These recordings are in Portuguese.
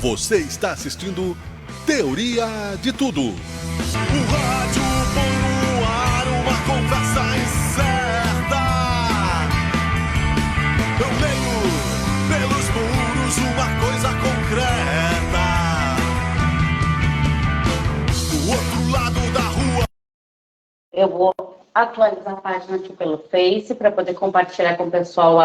Você está assistindo Teoria de Tudo. O rádio põe no ar uma conversa incerta. Eu leio pelos muros uma coisa concreta. Do outro lado da rua. Eu vou atualizar a página aqui pelo Face para poder compartilhar com o pessoal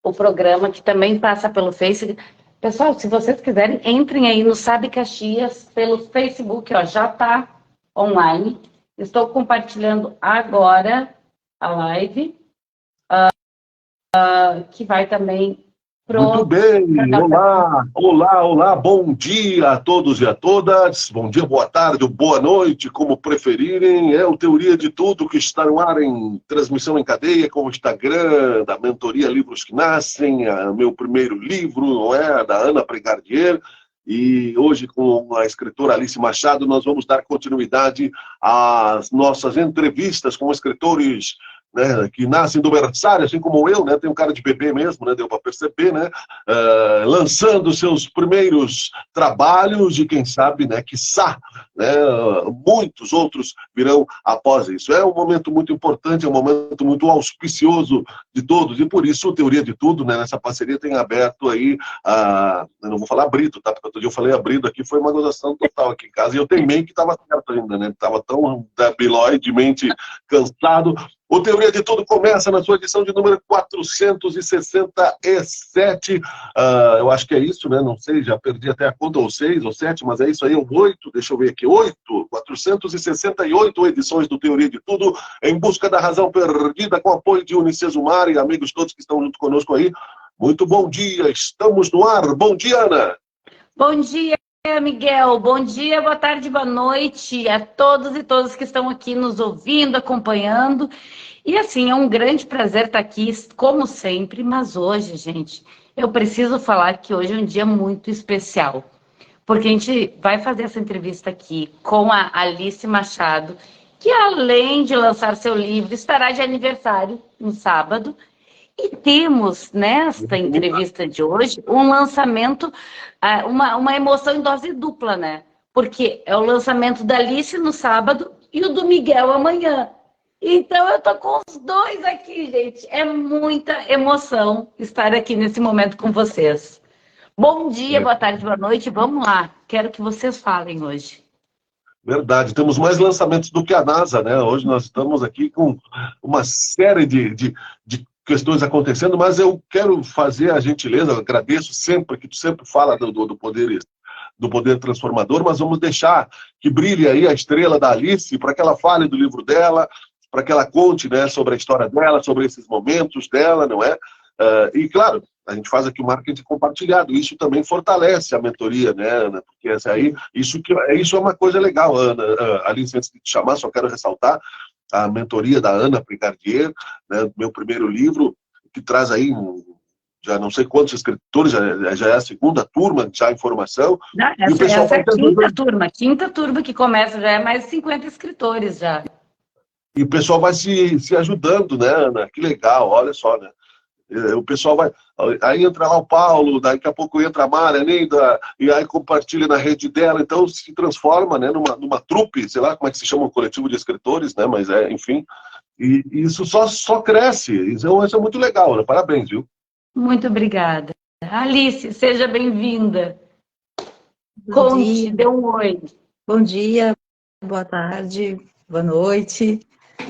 o programa, que também passa pelo Face. Pessoal, se vocês quiserem, entrem aí no Sabe Caxias pelo Facebook, ó, já está online. Estou compartilhando agora a live, que vai também Muito bem, olá, bom dia a todos e a todas, bom dia, boa tarde ou boa noite, como preferirem, é o Teoria de Tudo que está no ar em transmissão em cadeia com o Instagram da Mentoria Livros que Nascem, meu primeiro livro, não é, da Ana Pregardier, e hoje com a escritora Alice Machado nós vamos dar continuidade às nossas entrevistas com escritores, né, que nascem do berçário, assim como eu, né, tem um cara de bebê mesmo, né, deu para perceber, né, lançando seus primeiros trabalhos e quem sabe, né, quiçá, né, muitos outros virão após isso. É um momento muito importante, é um momento muito auspicioso de todos e por isso o Teoria de Tudo, né, nessa parceria tem aberto aí, eu não vou falar abrido, tá, porque outro dia eu falei abrido aqui, foi uma gozação total aqui em casa e eu teimei que estava certo ainda, né, estava tão debilóidemente cansado. O Teoria de Tudo começa na sua edição de número 467. Eu acho que é isso, né? Não sei, já perdi até a conta, ou 6 ou 7, mas é isso aí, o 8, deixa eu ver aqui, 468 edições do Teoria de Tudo, em busca da razão perdida, com apoio de Unicesumar e amigos todos que estão junto conosco aí. Muito bom dia, estamos no ar. Bom dia, Ana. Bom dia, Miguel. Bom dia, boa tarde, boa noite a todos e todas que estão aqui nos ouvindo, acompanhando. E assim, é um grande prazer estar aqui, como sempre, mas hoje, gente, eu preciso falar que hoje é um dia muito especial, porque a gente vai fazer essa entrevista aqui com a Alice Machado, que além de lançar seu livro, estará de aniversário no sábado, e temos, nesta entrevista de hoje, um lançamento, uma emoção em dose dupla, né? Porque é o lançamento da Alice no sábado e o do Miguel amanhã. Então, eu tô com os dois aqui, gente. É muita emoção estar aqui nesse momento com vocês. Bom dia, boa tarde, boa noite. Vamos lá. Quero que vocês falem hoje. Verdade, temos mais lançamentos do que a NASA, né? Hoje nós estamos aqui com uma série de questões acontecendo, mas eu quero fazer a gentileza, eu agradeço sempre que tu sempre fala do poder transformador, mas vamos deixar que brilhe aí a estrela da Alice para que ela fale do livro dela, para que ela conte, né, sobre a história dela, sobre esses momentos dela, não é? E, claro, a gente faz aqui o marketing compartilhado, isso também fortalece a mentoria, né, Ana? Porque isso é uma coisa legal, Ana. Alice, antes de te chamar, só quero ressaltar a mentoria da Ana Pregardier, né, meu primeiro livro, que traz aí já não sei quantos escritores, já é a segunda turma, já em formação. E o pessoal essa é a quinta turma que começa, já é mais de 50 escritores já. E o pessoal vai se ajudando, né, Ana? Que legal, olha só, né? O pessoal vai... Aí entra lá o Paulo, daqui a pouco entra a Mara, e aí compartilha na rede dela, então se transforma, né, numa trupe, sei lá como é que se chama, um coletivo de escritores, né, mas enfim, e isso só cresce, isso é muito legal, né? Parabéns, viu? Muito obrigada. Alice, seja bem-vinda. Conte, dê um oi. Bom dia, boa tarde, boa noite.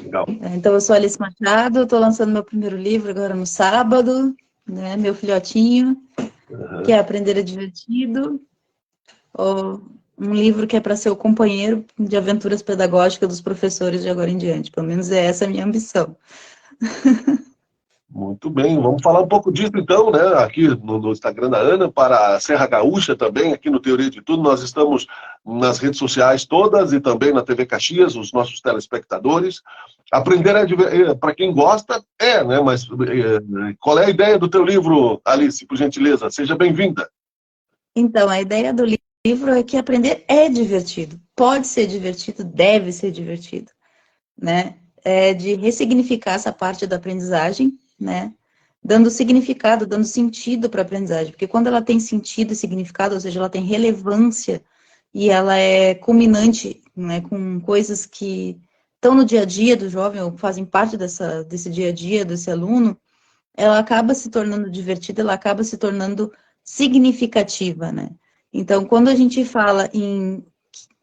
Legal. Então, eu sou Alice Machado, estou lançando meu primeiro livro agora no sábado, né, meu filhotinho, que é Aprender é Divertido, um livro que é para ser o companheiro de aventuras pedagógicas dos professores de agora em diante, pelo menos é essa a minha ambição. Muito bem, vamos falar um pouco disso então, né, aqui no Instagram da Ana, para a Serra Gaúcha também, aqui no Teoria de Tudo, nós estamos nas redes sociais todas e também na TV Caxias, os nossos telespectadores. Aprender para quem gosta, né, mas qual é a ideia do teu livro, Alice, por gentileza? Seja bem-vinda. Então, a ideia do livro é que aprender é divertido, pode ser divertido, deve ser divertido, né, de ressignificar essa parte da aprendizagem, né, dando significado, dando sentido para a aprendizagem, porque quando ela tem sentido e significado, ou seja, ela tem relevância e ela é culminante, né, com coisas que estão no dia a dia do jovem, ou fazem parte desse dia a dia desse aluno, ela acaba se tornando divertida, ela acaba se tornando significativa, né? Então, quando a gente fala em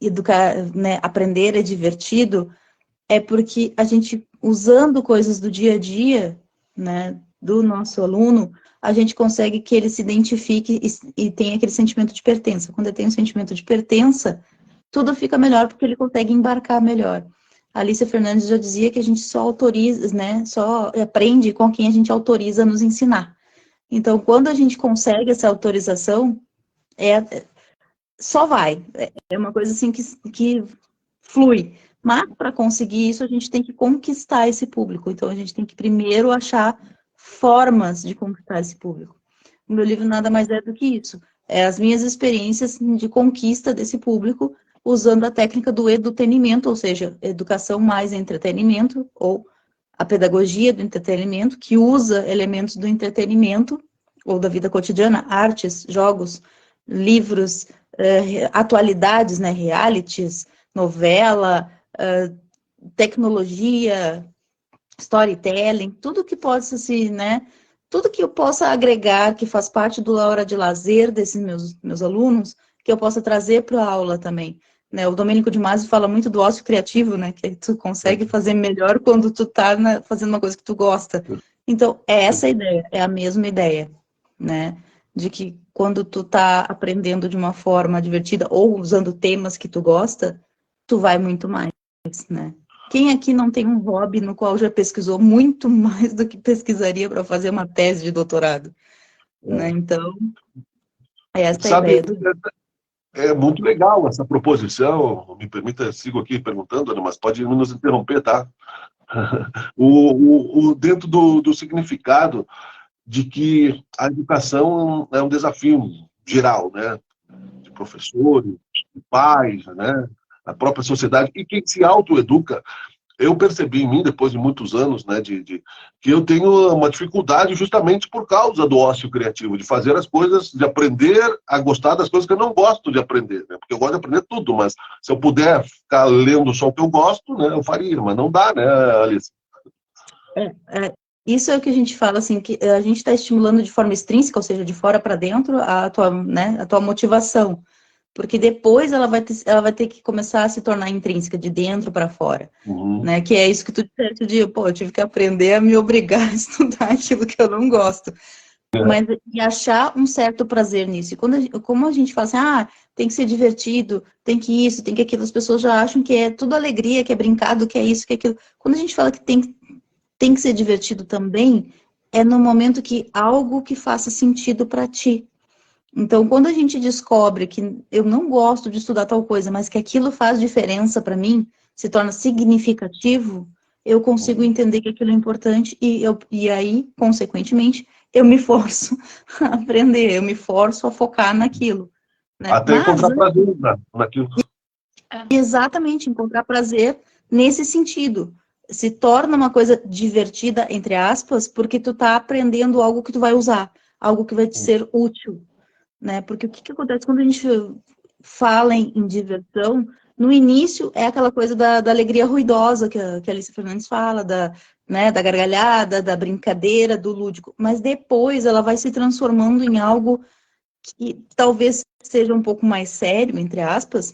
educar, né, aprender é divertido, é porque a gente, usando coisas do dia a dia, né, do nosso aluno, a gente consegue que ele se identifique e tenha aquele sentimento de pertença. Quando ele tem um sentimento de pertença, tudo fica melhor porque ele consegue embarcar melhor. A Alicia Fernandes já dizia que a gente só autoriza, né, só aprende com quem a gente autoriza a nos ensinar. Então, quando a gente consegue essa autorização, só vai. É uma coisa assim que flui. Mas, para conseguir isso, a gente tem que conquistar esse público. Então, a gente tem que primeiro achar formas de conquistar esse público. O meu livro nada mais é do que isso. É as minhas experiências de conquista desse público, usando a técnica do edutenimento, ou seja, educação mais entretenimento, ou a pedagogia do entretenimento, que usa elementos do entretenimento, ou da vida cotidiana, artes, jogos, livros, atualidades, né, realities, novela, tecnologia, storytelling, tudo que possa né, tudo que eu possa agregar, que faz parte da hora de lazer desses meus alunos, que eu possa trazer para a aula também. Né, o Domênico de Masi fala muito do ócio criativo, né, que tu consegue fazer melhor quando tu tá fazendo uma coisa que tu gosta. Então, é essa a ideia, é a mesma ideia, né, de que quando tu tá aprendendo de uma forma divertida, ou usando temas que tu gosta, tu vai muito mais, né. Quem aqui não tem um hobby no qual já pesquisou muito mais do que pesquisaria para fazer uma tese de doutorado? Né? Então, é essa a ideia do... É muito legal essa proposição, me permita, sigo aqui perguntando, Ana, mas pode nos interromper, tá? Dentro do significado de que a educação é um desafio geral, né? De professores, de pais, né? A própria sociedade, e quem se autoeduca. Eu percebi em mim, depois de muitos anos, né, que eu tenho uma dificuldade justamente por causa do ócio criativo, de fazer as coisas, de aprender a gostar das coisas que eu não gosto de aprender, né, porque eu gosto de aprender tudo, mas se eu puder ficar lendo só o que eu gosto, né, eu faria, mas não dá, né, Alice? Isso é o que a gente fala, assim, que a gente está estimulando de forma extrínseca, ou seja, de fora para dentro, a tua motivação. Porque depois ela vai ter que começar a se tornar intrínseca, de dentro para fora, né? Que é isso que tu disseste, eu tive que aprender a me obrigar a estudar aquilo que eu não gosto. Mas e achar um certo prazer nisso. E como a gente fala assim, tem que ser divertido, tem que isso, tem que aquilo, as pessoas já acham que é tudo alegria, que é brincado, que é isso, que é aquilo. Quando a gente fala que tem que ser divertido também, é no momento que algo que faça sentido para ti. Então, quando a gente descobre que eu não gosto de estudar tal coisa, mas que aquilo faz diferença para mim, se torna significativo, eu consigo entender que aquilo é importante e aí, consequentemente, eu me forço a aprender, eu me forço a focar naquilo. Né? Até encontrar prazer naquilo. Exatamente, encontrar prazer nesse sentido. Se torna uma coisa divertida, entre aspas, porque tu tá aprendendo algo que tu vai usar, algo que vai te ser útil. Né? Porque o que acontece quando a gente fala em diversão, no início é aquela coisa da alegria ruidosa que a Alicia Fernandes fala, da gargalhada, da brincadeira, do lúdico, mas depois ela vai se transformando em algo que talvez seja um pouco mais sério, entre aspas,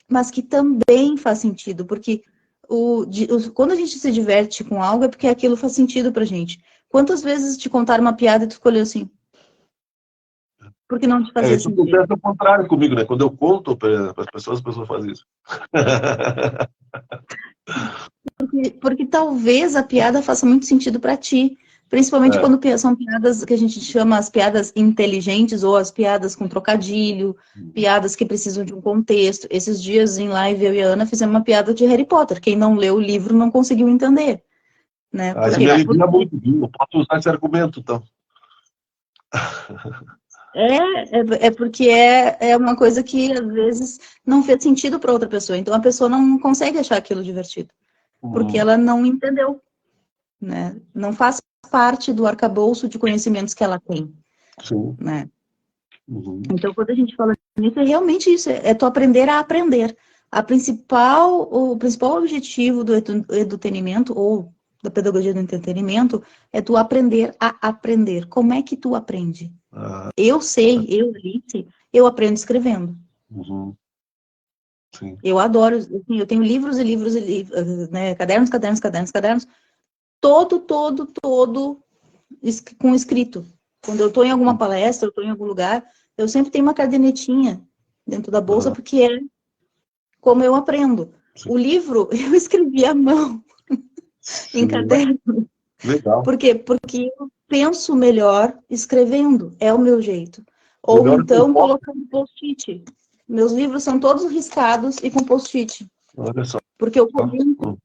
mas que também faz sentido, porque quando a gente se diverte com algo é porque aquilo faz sentido pra gente. Quantas vezes te contaram uma piada e tu escolheu assim? Porque não te fazia Isso sentido. acontece ao contrário comigo, né? Quando eu conto para as pessoas fazem isso. Porque talvez a piada faça muito sentido para ti. Principalmente quando são piadas que a gente chama as piadas inteligentes, ou as piadas com trocadilho, piadas que precisam de um contexto. Esses dias em live, eu e a Ana fizemos uma piada de Harry Potter. Quem não leu o livro não conseguiu entender. Né? Isso me alivia muito, viu? Eu posso usar esse argumento, então. É porque é uma coisa que, às vezes, não fez sentido para outra pessoa. Então, a pessoa não consegue achar aquilo divertido. Porque ela não entendeu. Né? Não faz parte do arcabouço de conhecimentos que ela tem, Sim. né? Uhum. Então, quando a gente fala nisso, é realmente isso, é tu aprender a aprender. O principal objetivo do edutainmento, ou da pedagogia do entretenimento, é tu aprender a aprender. Como é que tu aprende? Eu sei, Alice, eu aprendo escrevendo. Uhum. Sim. Eu adoro, assim, eu tenho livros e livros, né, cadernos, todo com escrito. Quando eu estou em alguma palestra, eu estou em algum lugar, eu sempre tenho uma cadernetinha dentro da bolsa, porque é como eu aprendo. Sim. O livro, eu escrevi à mão, em caderno. Legal. Por quê? Porque eu penso melhor escrevendo, é o meu jeito. Ou Melhor então, que colocando post-it. Meus livros são todos riscados e com post-it. Olha só. Porque eu comento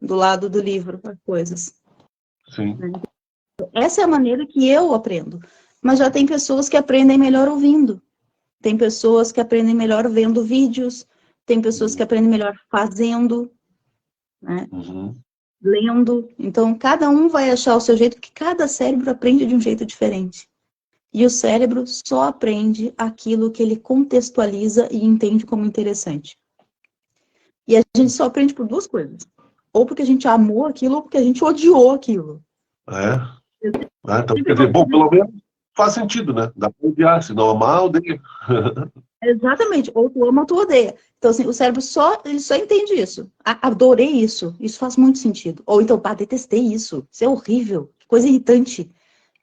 do lado do livro as coisas. Sim. Essa é a maneira que eu aprendo. Mas já tem pessoas que aprendem melhor ouvindo. Tem pessoas que aprendem melhor vendo vídeos. Tem pessoas que aprendem melhor fazendo, né? Lendo. Então, cada um vai achar o seu jeito, porque cada cérebro aprende de um jeito diferente. E o cérebro só aprende aquilo que ele contextualiza e entende como interessante. E a gente só aprende por duas coisas. Ou porque a gente amou aquilo, ou porque a gente odiou aquilo. Então, quer dizer, bom, pelo menos faz sentido, né? Dá pra odiar, se não amar, odeia. Exatamente, ou tu ama ou tu odeia. Então, assim, o cérebro ele só entende isso. Adorei isso faz muito sentido. Ou então, detestei isso é horrível, coisa irritante.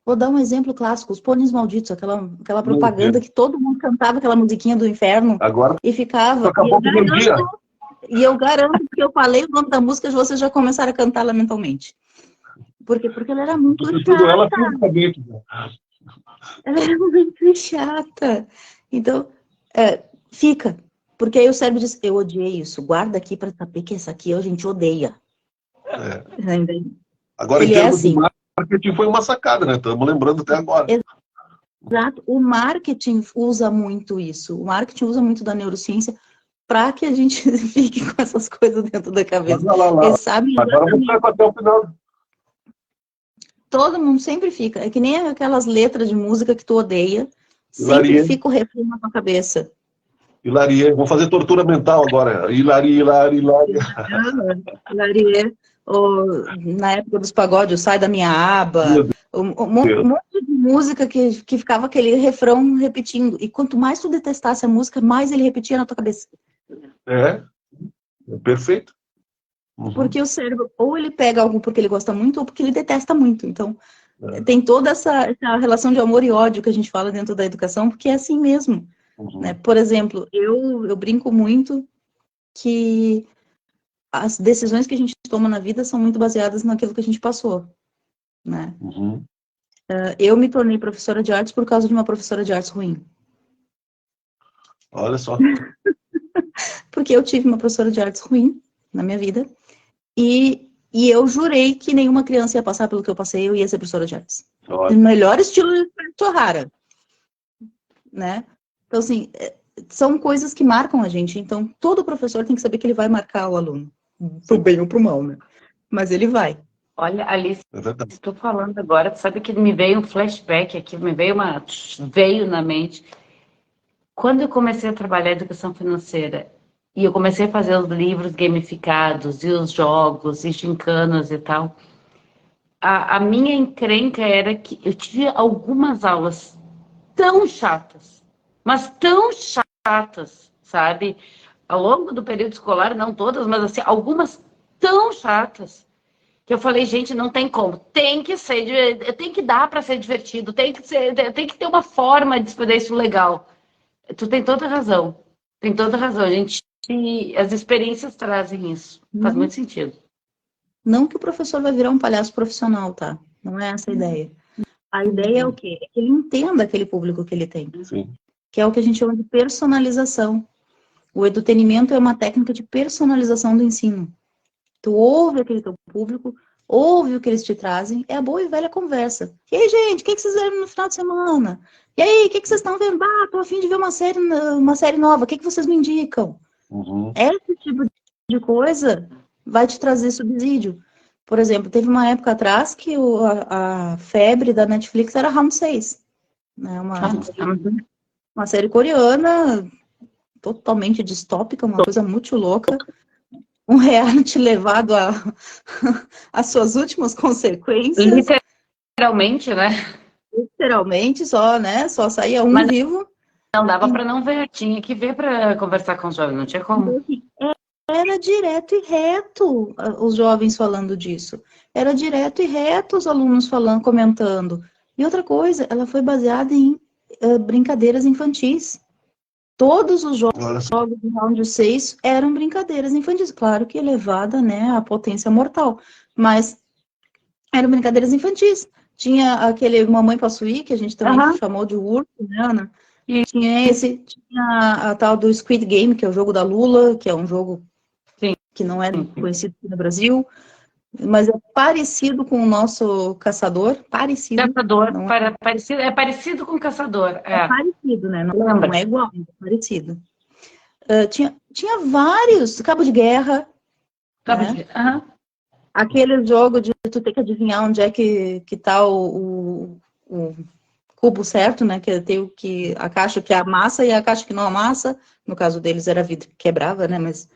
Vou dar um exemplo clássico, Os Pôneis Malditos, aquela propaganda que todo mundo cantava aquela musiquinha do inferno. Agora, e ficava. Acabou com o dia. E eu garanto que eu falei o nome da música e vocês já começaram a cantar lamentalmente. Por quê? Porque ela era muito chata. Ela fisicamente. Ela era muito chata. Então, fica. Porque aí o cérebro diz, eu odiei isso. Guarda aqui para saber que essa aqui a gente odeia. Agora, ele em termos assim, de marketing, foi uma sacada, né? Estamos lembrando até agora. Exato. O marketing usa muito isso. O marketing usa muito da neurociência para que a gente fique com essas coisas dentro da cabeça. Eles sabem Agora vamos ficar até o final. Todo mundo sempre fica. É que nem aquelas letras de música que tu odeia. Sempre fica o refrão na tua cabeça. Hilarie, vou fazer tortura mental agora. Hilarie. Hilarie. Ou, na época dos pagodes, Sai da Minha Aba. Um monte de música que ficava aquele refrão repetindo. E quanto mais tu detestasse a música, mais ele repetia na tua cabeça. Perfeito. Porque o cérebro, ou ele pega algo porque ele gosta muito, ou porque ele detesta muito. Então, tem toda essa relação de amor e ódio que a gente fala dentro da educação, porque é assim mesmo. Né? Por exemplo, eu brinco muito que as decisões que a gente toma na vida são muito baseadas naquilo que a gente passou. Né? Eu me tornei professora de artes por causa de uma professora de artes ruim. Olha só. Porque eu tive uma professora de artes ruim na minha vida, e eu jurei que nenhuma criança ia passar pelo que eu passei, eu ia ser professora de artes. O melhor estilo de Rara, né? Então, assim, são coisas que marcam a gente. Então, todo professor tem que saber que ele vai marcar o aluno, pro bem ou pro mal, né? Mas ele vai. Olha, Alice, estou falando agora, sabe que me veio um flashback aqui, veio na mente. Quando eu comecei a trabalhar em educação financeira, e eu comecei a fazer os livros gamificados, e os jogos, e gincanas e tal, a minha encrenca era que eu tive algumas aulas tão chatas, mas tão chatas, sabe? Ao longo do período escolar, não todas, mas assim, algumas tão chatas, que eu falei, gente, não tem como, tem que dar para ser divertido, tem que ter uma forma de fazer isso legal. Tu tem toda razão, a gente, as experiências trazem isso, faz muito sentido. Não que o professor vai virar um palhaço profissional, tá? Não é essa a ideia. A ideia é o quê? É que ele entenda aquele público que ele tem. Sim. Que é o que a gente chama de personalização. O edutainmento é uma técnica de personalização do ensino. Tu ouve aquele teu público, ouve o que eles te trazem, é a boa e velha conversa. E aí, gente, o que vocês viram no final de semana? E aí, o que vocês estão vendo? Tô a fim de ver uma série nova, o que vocês me indicam? Esse tipo de coisa vai te trazer subsídio. Por exemplo, teve uma época atrás que a febre da Netflix era Round 6, né? Uma série coreana totalmente distópica, uma coisa muito louca, um reality levado às suas últimas consequências. Literalmente, né? Literalmente, só, né? Só saía um Mas vivo. não dava para não ver, tinha que ver para conversar com os jovens, não tinha como. Era direto e reto os jovens falando disso. Era direto e reto os alunos falando, comentando. E outra coisa, ela foi baseada em brincadeiras infantis. Todos os jogos do Round 6 eram brincadeiras infantis. Claro que elevada, né, à potência mortal. Mas eram brincadeiras infantis. Tinha aquele Mamãe Possuí, que a gente também chamou de urso, né, Ana? E tinha a tal do Squid Game, que é o jogo da Lula, que é um jogo que não é conhecido no Brasil, mas é parecido com o nosso Caçador, parecido. É parecido com Caçador. É parecido, né? Não é igual, é parecido. Tinha vários, Cabo de Guerra. Aquele jogo de tu ter que adivinhar onde é que tá o cubo certo, né? Que tem a caixa que amassa e a caixa que não amassa. No caso deles era vidro que quebrava, né? Mas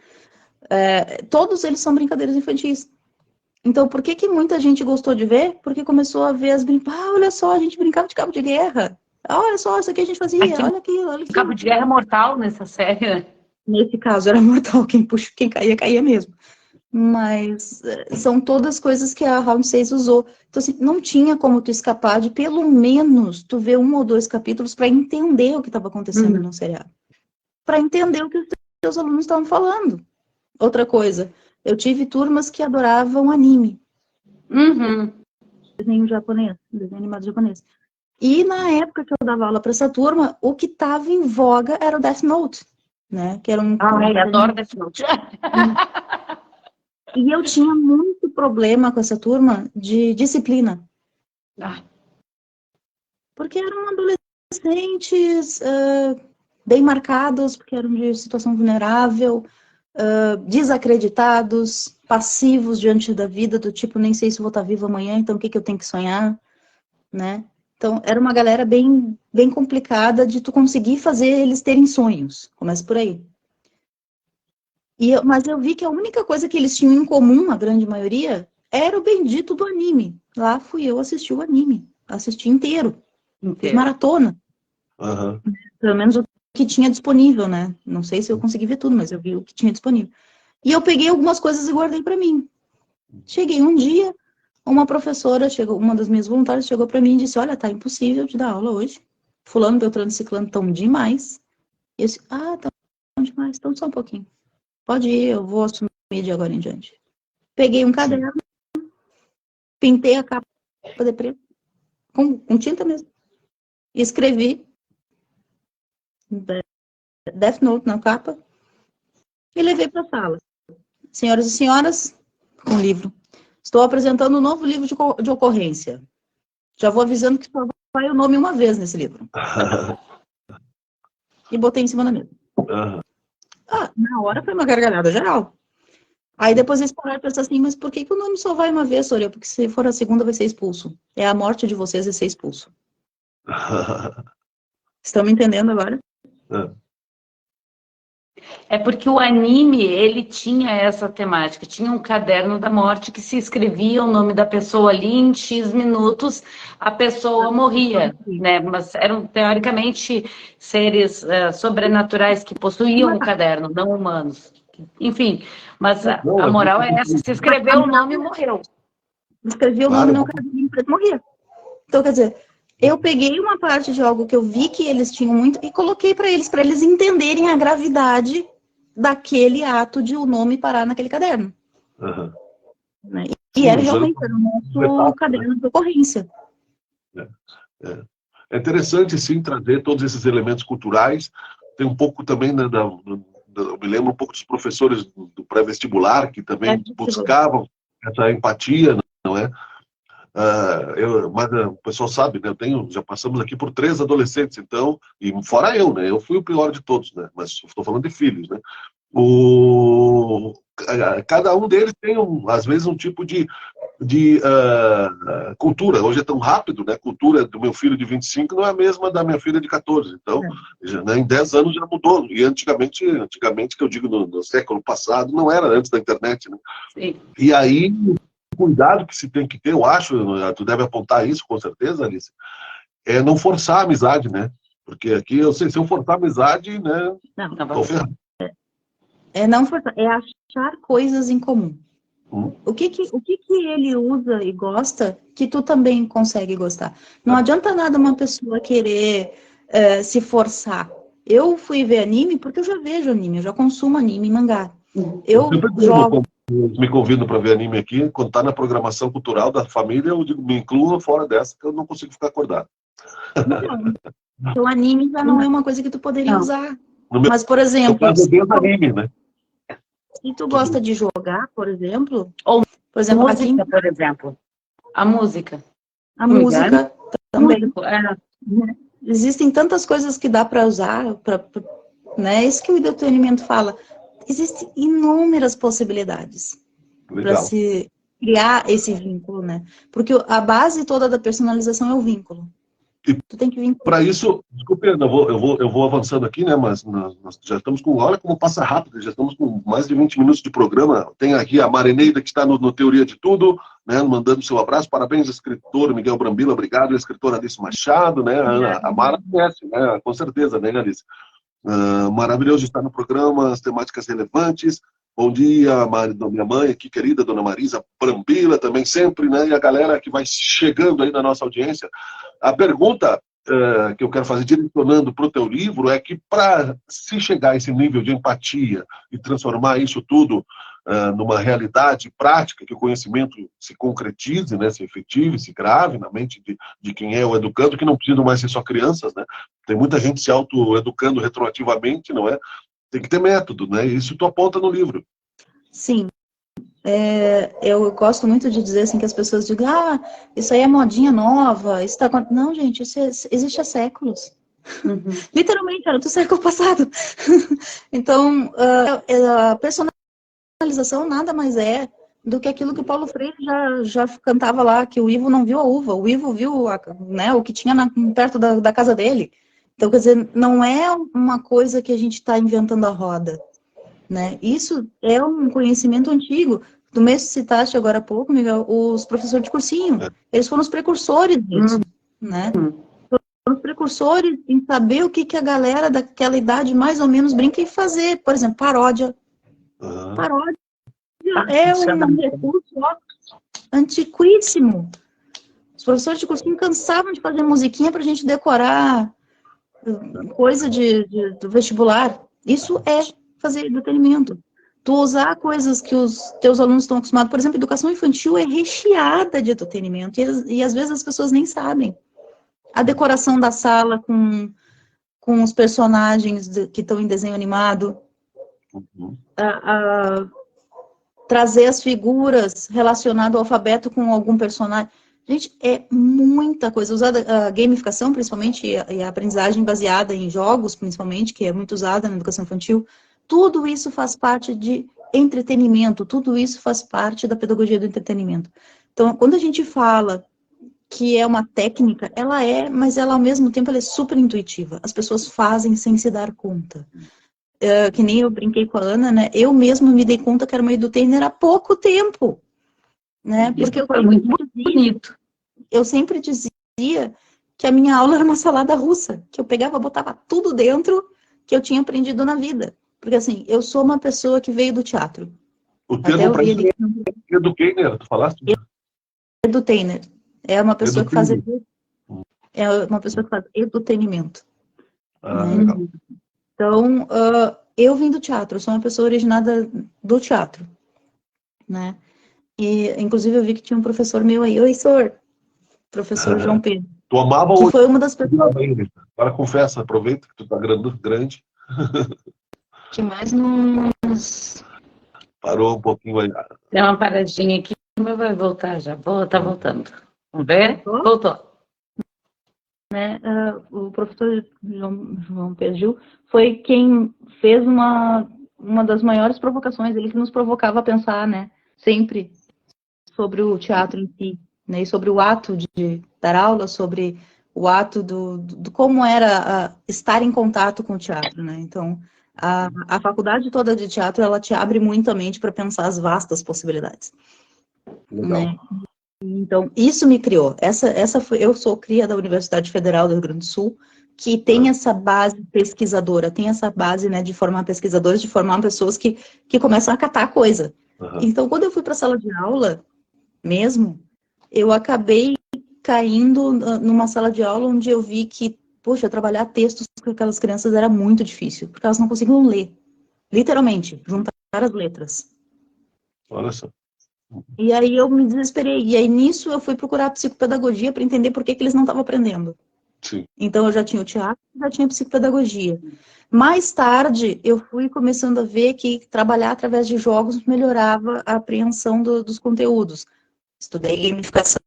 todos eles são brincadeiras infantis. Então, por que muita gente gostou de ver? Porque começou a ver as brincadeiras. Olha só, a gente brincava de cabo de guerra. Olha só, isso aqui a gente fazia. Olha aqui. Cabo de guerra mortal nessa série, né? Nesse caso era mortal, quem caía mesmo. Mas são todas coisas que a Round 6 usou. Então, assim, não tinha como tu escapar de, pelo menos, tu ver 1 ou 2 capítulos para entender o que estava acontecendo no seriado. Para entender o que os teus alunos estavam falando. Outra coisa, eu tive turmas que adoravam anime. Desenho japonês, desenho animado japonês. E na época que eu dava aula para essa turma, o que estava em voga era o Death Note, né? Que era adoro Death Note. E eu tinha muito problema com essa turma de disciplina. Porque eram adolescentes bem marcados, porque eram de situação vulnerável, desacreditados, passivos diante da vida, do tipo, nem sei se vou estar vivo amanhã, então o que eu tenho que sonhar, né? Então, era uma galera bem, bem complicada de tu conseguir fazer eles terem sonhos. Começa por aí. Mas eu vi que a única coisa que eles tinham em comum, a grande maioria, era o bendito do anime. Lá fui eu assistir o anime. Assisti inteiro. Fiz maratona. Pelo menos o que tinha disponível, né? Não sei se eu consegui ver tudo, mas eu vi o que tinha disponível. E eu peguei algumas coisas e guardei para mim. Cheguei um dia, uma professora, uma das minhas voluntárias chegou para mim e disse, olha, tá impossível de dar aula hoje. Fulano, Beltrano e Ciclano estão demais. E eu disse, estão demais, então só um pouquinho. Pode ir, eu vou assumir de agora em diante. Peguei um caderno, pintei a capa de preto, com tinta mesmo. E escrevi Death Note na capa e levei para a sala. Senhoras e senhoras, um livro. Estou apresentando um novo livro de ocorrência. Já vou avisando que só vai o nome uma vez nesse livro. E botei em cima da mesa. Na hora foi uma gargalhada geral. Aí depois eles pararam e pensaram assim, mas por que o nome só vai uma vez, Soraya? Porque se for a segunda vai ser expulso. É a morte de vocês é ser expulso. Estão me entendendo agora? É porque o anime, ele tinha essa temática, tinha um caderno da morte que se escrevia o nome da pessoa ali, em X minutos a pessoa morria, né? Mas eram, teoricamente, seres sobrenaturais que possuíam o caderno, não humanos. Enfim, mas a moral é essa, se escreveu o nome, morreu. Escreveu o nome no caderno, morria. Então, quer dizer, eu peguei uma parte de algo que eu vi que eles tinham muito e coloquei para eles entenderem a gravidade daquele ato de o nome parar naquele caderno. Né? E era realmente o nosso caderno de ocorrência. É interessante, sim, trazer todos esses elementos culturais. Tem um pouco também, né, eu me lembro um pouco dos professores do pré-vestibular, que também buscavam essa empatia, não é? Mas o pessoal sabe, né? Já passamos aqui por 3 adolescentes, então, e fora eu, né? Eu fui o pior de todos, né? Mas estou falando de filhos, né? Cada um deles tem, às vezes, um tipo de cultura. Hoje é tão rápido, né? A cultura do meu filho de 25 não é a mesma da minha filha de 14. Então, né, em 10 anos já mudou. E antigamente que eu digo no século passado, não era antes da internet, né? Sim. E aí, o cuidado que se tem que ter, eu acho, tu deve apontar isso, com certeza, Alice, é não forçar a amizade, né? Porque aqui, eu sei, se eu forçar a amizade, né? Não, Tô ferrado. Não forçar, é achar coisas em comum. O que ele usa e gosta que tu também consegue gostar. Não adianta nada uma pessoa querer se forçar. Eu fui ver anime porque eu já vejo anime, eu já consumo anime e mangá. Eu jogo. Me convidam para ver anime aqui, quando tá na programação cultural da família, eu digo, me inclua fora dessa, que eu não consigo ficar acordado. Então, anime já não é uma coisa que tu poderia usar. Mas, por Eu exemplo, faço bem anime, né? se tu gosta de jogar, por exemplo, música, por exemplo. A música. A música também. Músico, Existem tantas coisas que dá para usar, né? Isso que o entretenimento fala. Existem inúmeras possibilidades para se criar esse vínculo, né? Porque a base toda da personalização é o vínculo. Tu tem que vincular. Para isso, desculpe, eu vou avançando aqui, né? Mas nós já estamos com, olha como passa rápido, já estamos com mais de 20 minutos de programa. Tem aqui a Marineida, que está no Teoria de Tudo, né? Mandando seu abraço. Parabéns, escritor Miguel Brambila, obrigado. Escritora Alice Machado, né? A Mara conhece, né? Com certeza, né, Alice? Maravilhoso estar no programa, as temáticas relevantes. Bom dia, minha mãe aqui, querida, dona Marisa Brambila, também sempre, né? E a galera que vai chegando aí na nossa audiência. A pergunta que eu quero fazer, direcionando para o teu livro, é que para se chegar a esse nível de empatia e transformar isso tudo numa realidade prática, que o conhecimento se concretize, né, se efetive, se grave na mente de quem é o educando, que não precisam mais ser só crianças, né? Tem muita gente se autoeducando retroativamente, não é? Tem que ter método, né? Isso tu aponta no livro. Sim. Eu gosto muito de dizer assim que as pessoas digam, isso aí é modinha nova, isso tá... Não, gente, isso existe há séculos. Literalmente, era do século passado. Então, a personalização nada mais é do que aquilo que o Paulo Freire já cantava lá, que o Ivo não viu a uva, o Ivo viu né, o que tinha perto da casa dele. Então, quer dizer, não é uma coisa que a gente está inventando a roda, né? Isso é um conhecimento antigo. Tu mesmo citaste agora há pouco, Miguel, os professores de cursinho. Eles foram os precursores disso, né? Foram os precursores em saber o que a galera daquela idade mais ou menos brinca em fazer. Por exemplo, paródia. Paródia é um recurso antiquíssimo. Os professores de cursinho cansavam de fazer musiquinha pra gente decorar coisa do vestibular. Isso é fazer entretenimento. Tu usar coisas que os teus alunos estão acostumados. Por exemplo, educação infantil é recheada de entretenimento. E às vezes as pessoas nem sabem. A decoração da sala com os personagens que estão em desenho animado. Trazer as figuras relacionadas ao alfabeto com algum personagem. Gente, é muita coisa. Usar a gamificação, principalmente, e a aprendizagem baseada em jogos, principalmente, que é muito usada na educação infantil, tudo isso faz parte de entretenimento, tudo isso faz parte da pedagogia do entretenimento. Então, quando a gente fala que é uma técnica, ela é, mas ela, ao mesmo tempo, ela é super intuitiva. As pessoas fazem sem se dar conta. Que nem eu brinquei com a Ana, né? Eu mesmo me dei conta que era uma edutainer há pouco tempo. Né? Porque foi muito bonito. Eu sempre dizia que a minha aula era uma salada russa, que eu pegava, botava tudo dentro que eu tinha aprendido na vida. Porque assim, eu sou uma pessoa que veio do teatro. O termo para isso é edutainer, tu falaste? Edutainer. É uma pessoa que faz edutainment. Legal. Então, eu vim do teatro, eu sou uma pessoa originada do teatro, né? E, inclusive, eu vi que tinha um professor meu aí, professor João Pedro. Tu amava que foi uma das pessoas... Agora confessa, aproveita que tu tá grande. Que mais nos... Parou um pouquinho aí. Tem uma paradinha aqui, mas vai voltar já. Tá voltando. Vamos ver? Voltou. Né, o professor João Pedro Gil foi quem fez uma das maiores provocações, ele que nos provocava a pensar, né, sempre sobre o teatro em si, né, e sobre o ato de dar aula, sobre o ato do como era estar em contato com o teatro, né, então a faculdade toda de teatro, ela te abre muito a mente para pensar as vastas possibilidades. Legal. Né? Então, isso me criou. Eu sou cria da Universidade Federal do Rio Grande do Sul, que tem essa base pesquisadora, tem essa base, né, de formar pesquisadores, de formar pessoas que começam a catar a coisa. Uhum. Então, quando eu fui para a sala de aula, mesmo, eu acabei caindo numa sala de aula onde eu vi que, poxa, trabalhar textos com aquelas crianças era muito difícil, porque elas não conseguiam ler, literalmente, juntar as letras. Olha só. E aí eu me desesperei. E aí nisso eu fui procurar psicopedagogia para entender por que eles não estavam aprendendo. Sim. Então eu já tinha o teatro, já tinha psicopedagogia. Mais tarde eu fui começando a ver que trabalhar através de jogos melhorava a apreensão dos conteúdos. Estudei gamificação.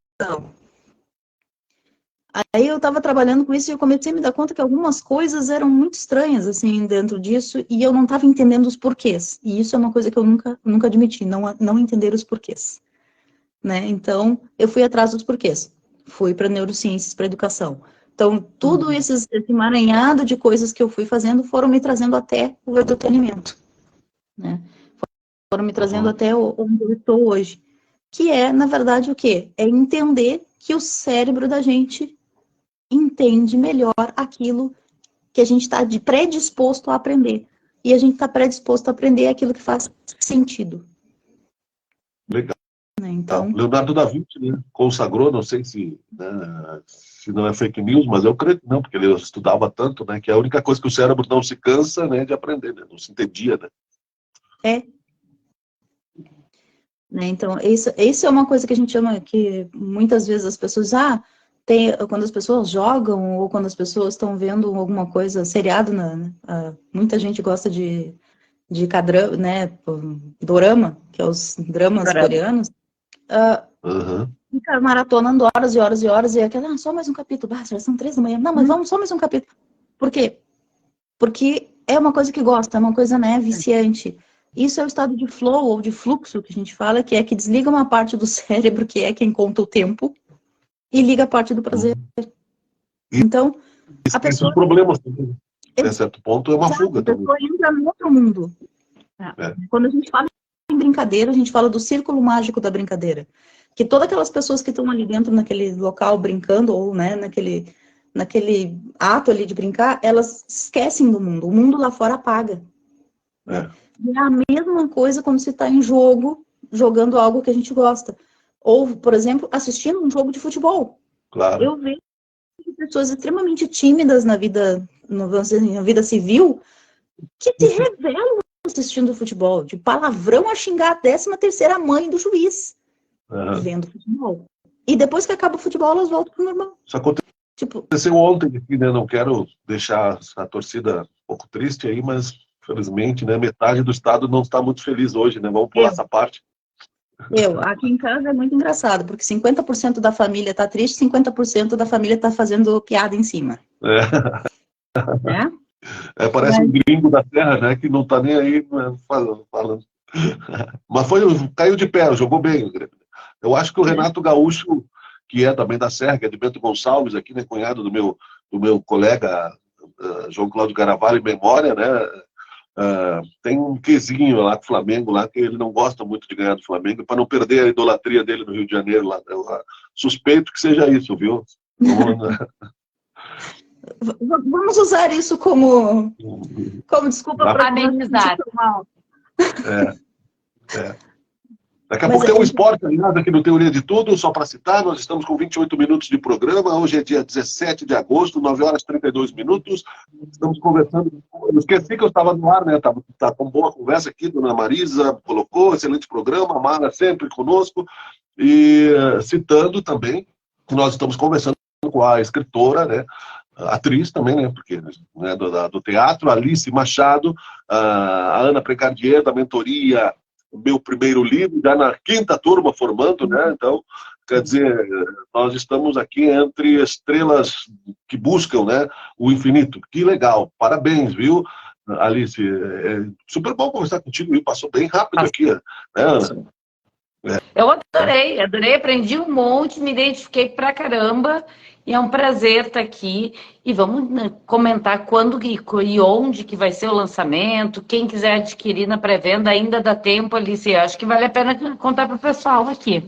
Aí eu estava trabalhando com isso e eu comecei a me dar conta que algumas coisas eram muito estranhas, assim, dentro disso, e eu não estava entendendo os porquês. E isso é uma coisa que eu nunca admiti, não entender os porquês. Né? Então, eu fui atrás dos porquês. Fui para neurociências, para educação. Então, tudo esse emaranhado de coisas que eu fui fazendo foram me trazendo até o entretenimento. Né? Foram me trazendo até onde eu estou hoje. Que é, na verdade, o quê? É entender que o cérebro da gente entende melhor aquilo que a gente está predisposto a aprender. E a gente está predisposto a aprender aquilo que faz sentido. Legal. Então, Leonardo da Vinci, né, consagrou, não sei se não é fake news, mas eu creio que não, porque ele estudava tanto, né, que é a única coisa que o cérebro não se cansa, né, de aprender, né, não se entendia, né. Né, então, isso é uma coisa que a gente chama, que muitas vezes as pessoas, quando as pessoas jogam, ou quando as pessoas estão vendo alguma coisa, seriado, muita gente gosta de K-drama, né, dorama, que é os dramas coreanos, fica maratonando horas e horas e horas, e aquela, só mais um capítulo, já são 3 da manhã, não, mas vamos só mais um capítulo. Por quê? Porque é uma coisa que gosta, é uma coisa, né, viciante. Isso é o estado de flow, ou de fluxo, que a gente fala, que é que desliga uma parte do cérebro, que é quem conta o tempo, e liga a parte do prazer. Então, a pessoa... problemas também, a certo ponto, é uma fuga também. A pessoa entra no outro mundo. Quando a gente fala em brincadeira, a gente fala do círculo mágico da brincadeira. Que todas aquelas pessoas que estão ali dentro, naquele local, brincando, ou, né, naquele ato ali de brincar, elas esquecem do mundo. O mundo lá fora apaga. Né? E é a mesma coisa quando você está em jogo, jogando algo que a gente gosta. Ou, por exemplo, assistindo um jogo de futebol. Claro. Eu vejo pessoas extremamente tímidas na vida civil que te revelam assistindo futebol, de palavrão a xingar a 13ª mãe do juiz, vendo futebol. E depois que acaba o futebol, elas voltam pro normal. Isso aconteceu ontem aqui, né? Não quero deixar a torcida um pouco triste aí, mas felizmente, né, metade do estado não está muito feliz hoje, né? Vamos pular essa parte. Aqui em casa é muito engraçado, porque 50% da família tá triste, 50% da família tá fazendo piada em cima. Né? Parece um gringo da terra, né, que não tá nem aí, né, falando. Mas caiu de pé, jogou bem o Grêmio. Eu acho que o Renato Gaúcho, que é também da Serra, que é de Bento Gonçalves, aqui, né, cunhado do meu colega João Cláudio Carvalho, em memória, né, tem um quesinho lá com o Flamengo, lá, que ele não gosta muito de ganhar do Flamengo, para não perder a idolatria dele no Rio de Janeiro. Lá. Eu suspeito que seja isso, viu? Vamos usar isso como desculpa para amenizar. Daqui a pouco tem um esporte aliado aqui no Teoria de Tudo, só para citar, nós estamos com 28 minutos de programa, hoje é dia 17 de agosto, 9 horas e 32 minutos, estamos conversando, eu esqueci que eu estava no ar, né, tá com boa conversa aqui, dona Marisa colocou, excelente programa, a Mara sempre conosco, e citando também que nós estamos conversando com a escritora, né, atriz também, né, porque, né, do teatro, Alice Machado, a Ana Precardier, da mentoria Meu Primeiro Livro, já na 5ª turma formando, né, então, quer dizer, nós estamos aqui entre estrelas que buscam, né, o infinito, que legal, parabéns, viu, Alice, super bom conversar contigo, me passou bem rápido aqui, né, Ana? Eu adorei, aprendi um monte, me identifiquei pra caramba, e é um prazer estar aqui. E vamos, né, comentar quando e onde que vai ser o lançamento. Quem quiser adquirir na pré-venda, ainda dá tempo, Alice. Acho que vale a pena contar para o pessoal aqui.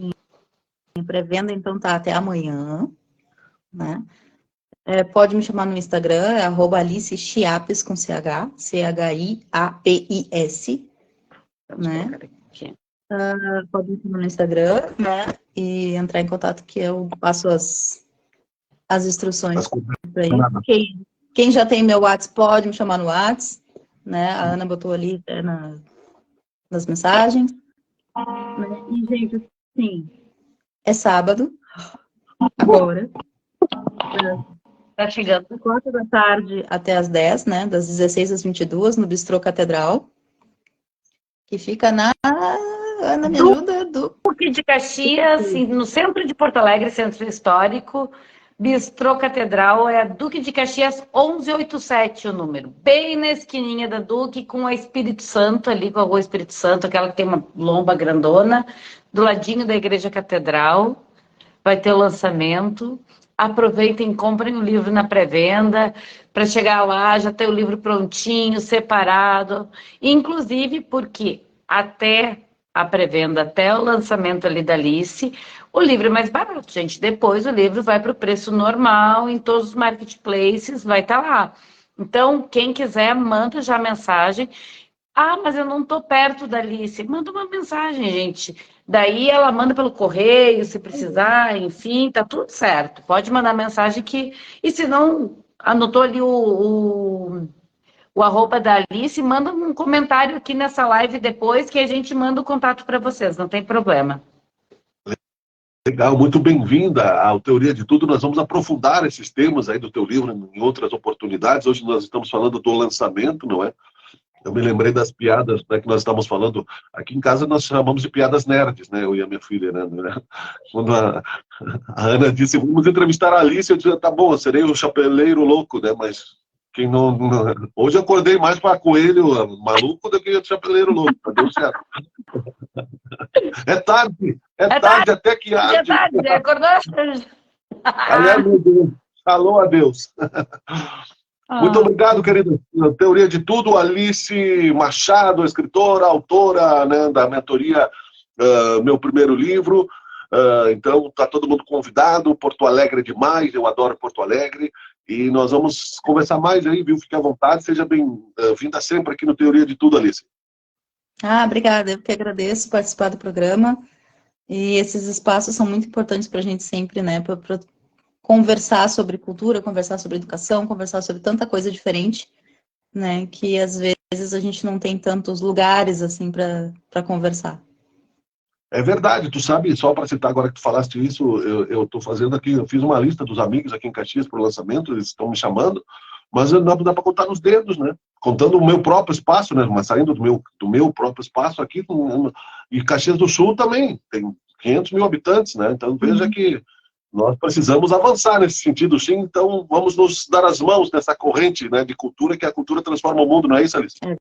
A pré-venda, então, tá até amanhã, né? Pode me chamar no Instagram, é @Alice Chiapes com CH, CHIAPIS, né? Pode me chamar no Instagram, né? E entrar em contato que eu passo as instruções para aí. Quem já tem meu WhatsApp pode me chamar no WhatsApp, né? A Ana botou ali nas mensagens. Né? E, gente, assim, é sábado, agora. Tá chegando. 4 da tarde até as 10, né? Das 16 às 22, no Bistrô Catedral. Que fica na... Ana, me ajuda? Duque de Caxias, assim, no centro de Porto Alegre, centro histórico. Bistrô Catedral é Duque de Caxias 1187 o número. Bem na esquininha da Duque, com a Espírito Santo ali, com a Rua Espírito Santo, aquela que tem uma lomba grandona, do ladinho da Igreja Catedral. Vai ter o lançamento. Aproveitem, comprem o livro na pré-venda, para chegar lá, já ter o livro prontinho, separado. Inclusive porque até a pré-venda, até o lançamento ali da Alice, o livro é mais barato, gente. Depois o livro vai para o preço normal, em todos os marketplaces, vai estar lá. Então, quem quiser, manda já a mensagem. Ah, mas eu não estou perto da Alice. Manda uma mensagem, gente. Daí ela manda pelo correio, se precisar, enfim, tá tudo certo. Pode mandar mensagem que... E se não, anotou ali o arroba da Alice, manda um comentário aqui nessa live depois que a gente manda o contato para vocês, não tem problema. Legal, muito bem-vinda ao Teoria de Tudo. Nós vamos aprofundar esses temas aí do teu livro em outras oportunidades. Hoje nós estamos falando do lançamento, não é? Eu me lembrei das piadas, né, que nós estávamos falando. Aqui em casa nós chamamos de piadas nerds, né? Eu e a minha filha, né? Quando a Ana disse, vamos entrevistar a Alice, eu disse, tá bom, eu serei o chapeleiro louco, né? Mas quem não... Hoje eu acordei mais para coelho maluco do que o chapeleiro louco, tá? Deu certo. É tarde até que arde. É tarde, acordou? Aliás, meu Deus, falou a Deus. Muito obrigado, querida. Teoria de Tudo, Alice Machado, escritora, autora, né, da mentoria Meu Primeiro Livro. Então, está todo mundo convidado. Porto Alegre é demais, eu adoro Porto Alegre. E nós vamos conversar mais aí, viu? Fique à vontade, seja bem-vinda sempre aqui no Teoria de Tudo, Alice. Obrigada, eu que agradeço participar do programa. E esses espaços são muito importantes para a gente sempre, né? Para conversar sobre cultura, conversar sobre educação, conversar sobre tanta coisa diferente, né, que às vezes a gente não tem tantos lugares assim para conversar. É verdade, tu sabe, só para citar agora que tu falaste isso, eu estou fazendo aqui, eu fiz uma lista dos amigos aqui em Caxias para o lançamento, eles estão me chamando, mas não dá para contar nos dedos, né? Contando o meu próprio espaço, né? Mas saindo do meu próprio espaço aqui, e Caxias do Sul também, tem 500 mil habitantes, né? Então veja que nós precisamos avançar nesse sentido, sim, então vamos nos dar as mãos nessa corrente, né, de cultura, que a cultura transforma o mundo, não é isso, Alice? É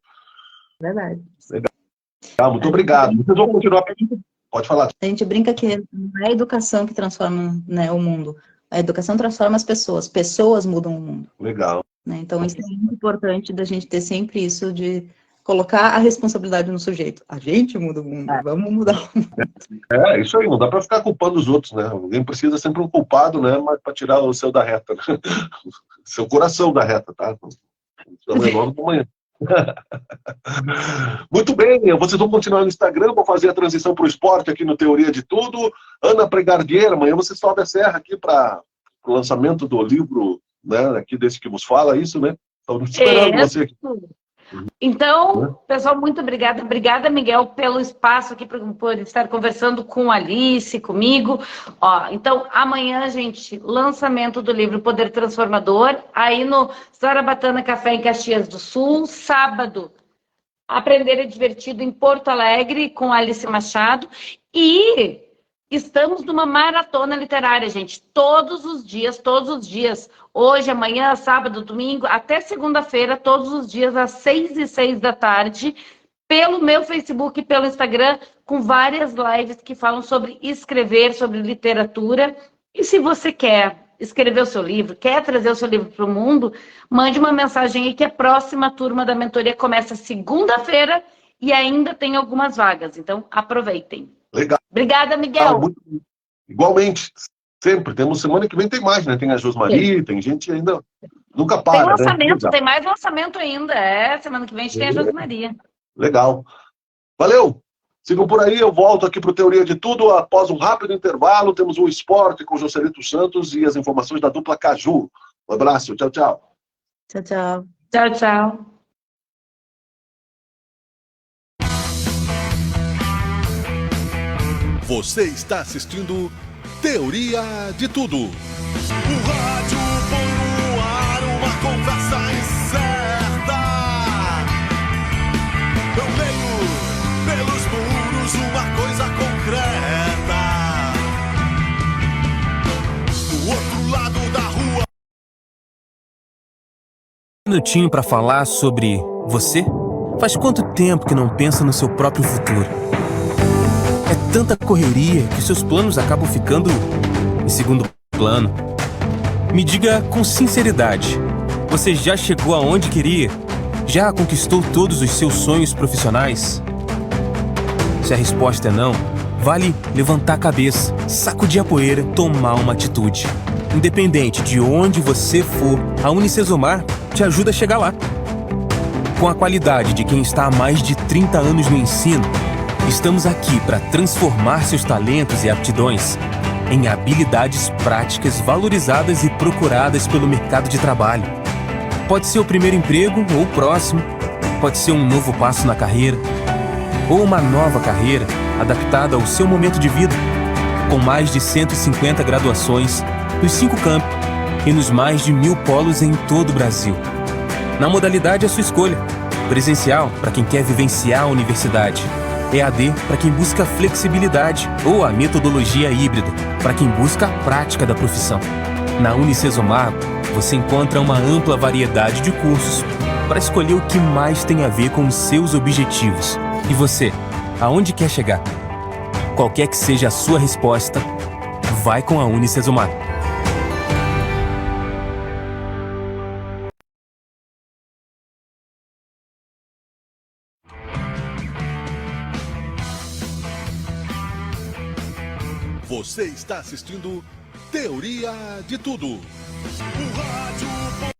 verdade. Legal, muito obrigado. Vocês vão continuar pedindo? Pode falar. A gente brinca que não é a educação que transforma, né, o mundo, a educação transforma as pessoas mudam o mundo. Legal. Né? Então isso é muito importante da gente ter sempre isso de colocar a responsabilidade no sujeito. A gente muda o mundo, vamos mudar o mundo. É, isso aí, não dá para ficar culpando os outros, né? Alguém precisa sempre um culpado, né? Mas para tirar o seu da reta, né? Seu coração da reta, tá? Logo de manhã. Muito bem, vocês vão continuar no Instagram, vou fazer a transição para o esporte aqui no Teoria de Tudo. Ana Pregardier, amanhã você sobe a serra aqui para o lançamento do livro, né? Aqui desse que vos fala, isso, né? Estou esperando você aqui. Então, pessoal, muito obrigada. Obrigada, Miguel, pelo espaço aqui, por estar conversando com a Alice, comigo. Então, amanhã, gente, lançamento do livro Poder Transformador, aí no Zarabatana Café em Caxias do Sul. Sábado, Aprender é Divertido em Porto Alegre, com a Alice Machado. E Estamos numa maratona literária, gente. Todos os dias. Hoje, amanhã, sábado, domingo, até segunda-feira, todos os dias, às 6h06 da tarde, pelo meu Facebook e pelo Instagram, com várias lives que falam sobre escrever, sobre literatura. E se você quer escrever o seu livro, quer trazer o seu livro para o mundo, mande uma mensagem aí que a próxima turma da mentoria começa segunda-feira e ainda tem algumas vagas. Então, aproveitem. Legal. Obrigada, Miguel. Igualmente. Sempre. Temos semana que vem tem mais, né? Tem a Josmarie, tem gente ainda... Nunca para, tem lançamento, né? Tem mais lançamento ainda. Semana que vem a gente tem a Josmarie. Legal. Valeu! Sigam por aí, eu volto aqui para o Teoria de Tudo. Após um rápido intervalo, temos o esporte com o Joselito Santos e as informações da dupla Caju. Um abraço, tchau, tchau. Tchau, tchau. Tchau, tchau. Você está assistindo Teoria de Tudo. O rádio põe no ar uma conversa incerta. Eu leio pelos muros uma coisa concreta. Do outro lado da rua. Um minutinho para falar sobre você? Faz quanto tempo que não pensa no seu próprio futuro? É tanta correria que seus planos acabam ficando em segundo plano. Me diga com sinceridade, você já chegou aonde queria? Já conquistou todos os seus sonhos profissionais? Se a resposta é não, vale levantar a cabeça, sacudir a poeira, tomar uma atitude. Independente de onde você for, a Unicesumar te ajuda a chegar lá. Com a qualidade de quem está há mais de 30 anos no ensino, estamos aqui para transformar seus talentos e aptidões em habilidades práticas valorizadas e procuradas pelo mercado de trabalho. Pode ser o primeiro emprego ou o próximo, pode ser um novo passo na carreira, ou uma nova carreira adaptada ao seu momento de vida, com mais de 150 graduações nos 5 campi e nos mais de 1000 polos em todo o Brasil. Na modalidade, a sua escolha. Presencial, para quem quer vivenciar a universidade. EAD, para quem busca flexibilidade. Ou a metodologia híbrida, para quem busca a prática da profissão. Na Unicesumar, você encontra uma ampla variedade de cursos para escolher o que mais tem a ver com os seus objetivos. E você, aonde quer chegar? Qualquer que seja a sua resposta, vai com a Unicesumar. Você está assistindo Teoria de Tudo. O rádio põe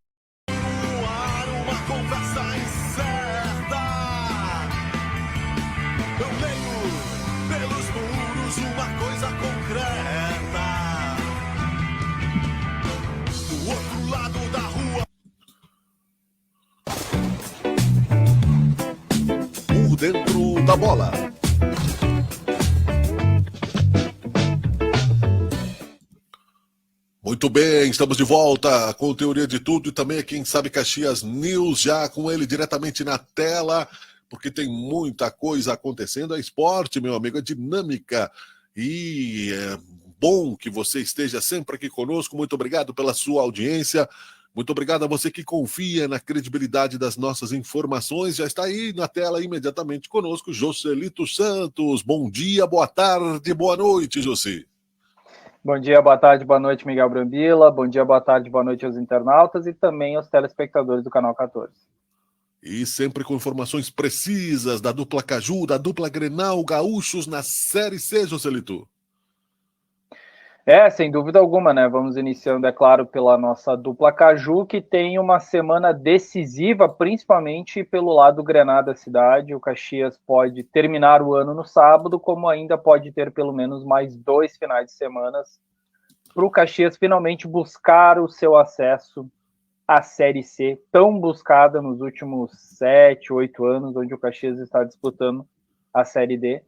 no ar uma conversa incerta. Eu leio pelos muros uma coisa concreta. Do outro lado da rua. Por dentro da bola. Muito bem, estamos de volta com Teoria de Tudo e também aqui em Sabe Caxias News, já com ele diretamente na tela, porque tem muita coisa acontecendo. É esporte, meu amigo, é dinâmica e é bom que você esteja sempre aqui conosco. Muito obrigado pela sua audiência, muito obrigado a você que confia na credibilidade das nossas informações. Já está aí na tela imediatamente conosco, Joselito Santos. Bom dia, boa tarde, boa noite, José. Bom dia, boa tarde, boa noite, Miguel Brambila. Bom dia, boa tarde, boa noite aos internautas e também aos telespectadores do Canal 14. E sempre com informações precisas da dupla Caju, da dupla Grenal, gaúchos na Série C, Joselito. Sem dúvida alguma, né? Vamos iniciando, é claro, pela nossa dupla Caju, que tem uma semana decisiva, principalmente pelo lado grená da cidade. O Caxias pode terminar o ano no sábado, como ainda pode ter pelo menos mais 2 finais de semana para o Caxias finalmente buscar o seu acesso à Série C, tão buscada nos últimos 7, 8 anos, onde o Caxias está disputando a Série D.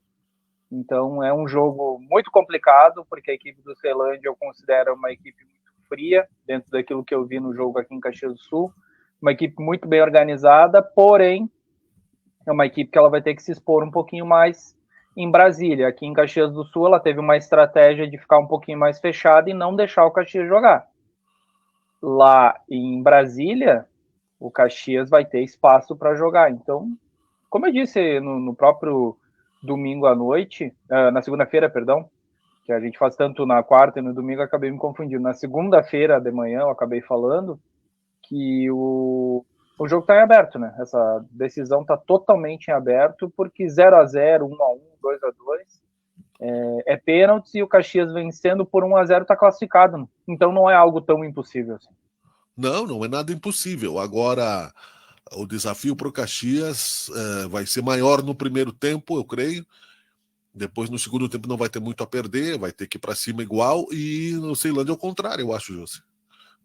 Então é um jogo muito complicado, porque a equipe do Ceilândia eu considero uma equipe muito fria, dentro daquilo que eu vi no jogo aqui em Caxias do Sul, uma equipe muito bem organizada, porém é uma equipe que ela vai ter que se expor um pouquinho mais, em Brasília. Aqui em Caxias do Sul, ela teve uma estratégia de ficar um pouquinho mais fechada e não deixar o Caxias jogar. Lá em Brasília, o Caxias vai ter espaço para jogar. Então, como eu disse no próprio domingo à noite, na segunda-feira, perdão, que a gente faz tanto na quarta e no domingo, eu acabei me confundindo. Na segunda-feira de manhã, eu acabei falando que o jogo está em aberto, né? Essa decisão está totalmente em aberto, porque 0-0, 1-1, 2-2 é pênalti, e o Caxias vencendo por 1-0 está classificado. Então não é algo tão impossível assim. Não é nada impossível. Agora, o desafio para o Caxias vai ser maior no primeiro tempo, eu creio. Depois, no segundo tempo, não vai ter muito a perder, vai ter que ir para cima igual. E no Ceilândia é o contrário, eu acho, José.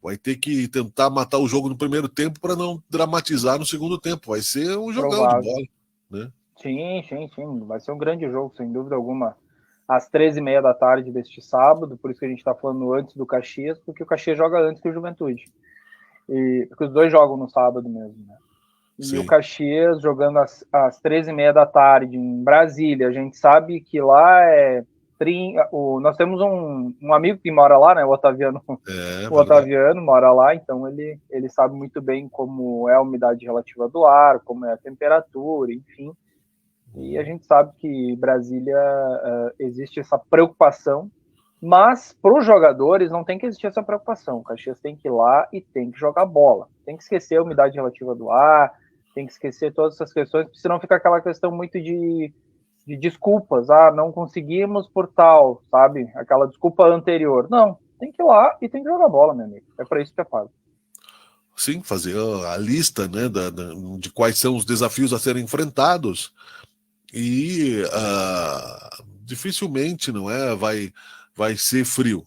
Vai ter que tentar matar o jogo no primeiro tempo para não dramatizar no segundo tempo. Vai ser um jogão de bola, né? Sim. Vai ser um grande jogo, sem dúvida alguma. Às 13h30 da tarde deste sábado, por isso que a gente está falando antes do Caxias, porque o Caxias joga antes que o Juventude. Porque os dois jogam no sábado mesmo, né? E Sim. o Caxias jogando às 13h30 da tarde em Brasília. A gente sabe que lá nós temos um amigo que mora lá, né? O Otaviano. O Otaviano mora lá, então ele sabe muito bem como é a umidade relativa do ar, como é a temperatura, enfim. E a gente sabe que em Brasília existe essa preocupação, mas para os jogadores não tem que existir essa preocupação. O Caxias tem que ir lá e tem que jogar bola. Tem que esquecer a umidade relativa do ar, tem que esquecer todas essas questões, porque senão fica aquela questão muito de desculpas. Não conseguimos por tal, sabe? Aquela desculpa anterior. Não, tem que ir lá e tem que jogar bola, meu amigo. É para isso que é pago. Sim, fazer a lista, né, de quais são os desafios a serem enfrentados. E dificilmente, não é? Vai ser frio.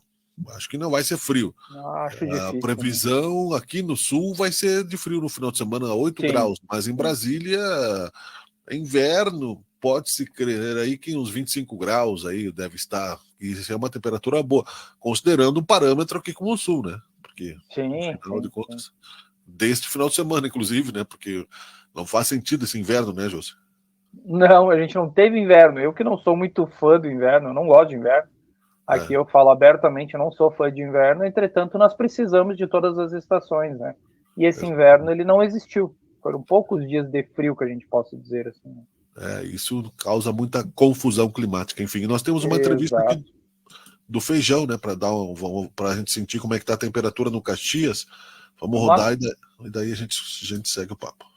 Acho que não vai ser frio. Acho difícil. A previsão aqui no sul vai ser de frio no final de semana, 8 graus. Mas em Brasília, é inverno, pode-se crer aí que uns 25 graus aí deve estar. Isso é uma temperatura boa, considerando um parâmetro aqui como o sul, né? Porque, afinal de contas, deste final de semana, inclusive, né? Porque não faz sentido esse inverno, né, José? Não, a gente não teve inverno. Eu que não sou muito fã do inverno, eu não gosto de inverno. Aqui eu falo abertamente, eu não sou fã de inverno, entretanto nós precisamos de todas as estações, né? E esse inverno, ele não existiu. Foram poucos dias de frio, que a gente possa dizer assim. Isso causa muita confusão climática. Enfim, nós temos uma entrevista aqui do Feijão, né? Para a gente sentir como é que está a temperatura no Caxias. Vamos rodar e daí a gente segue o papo.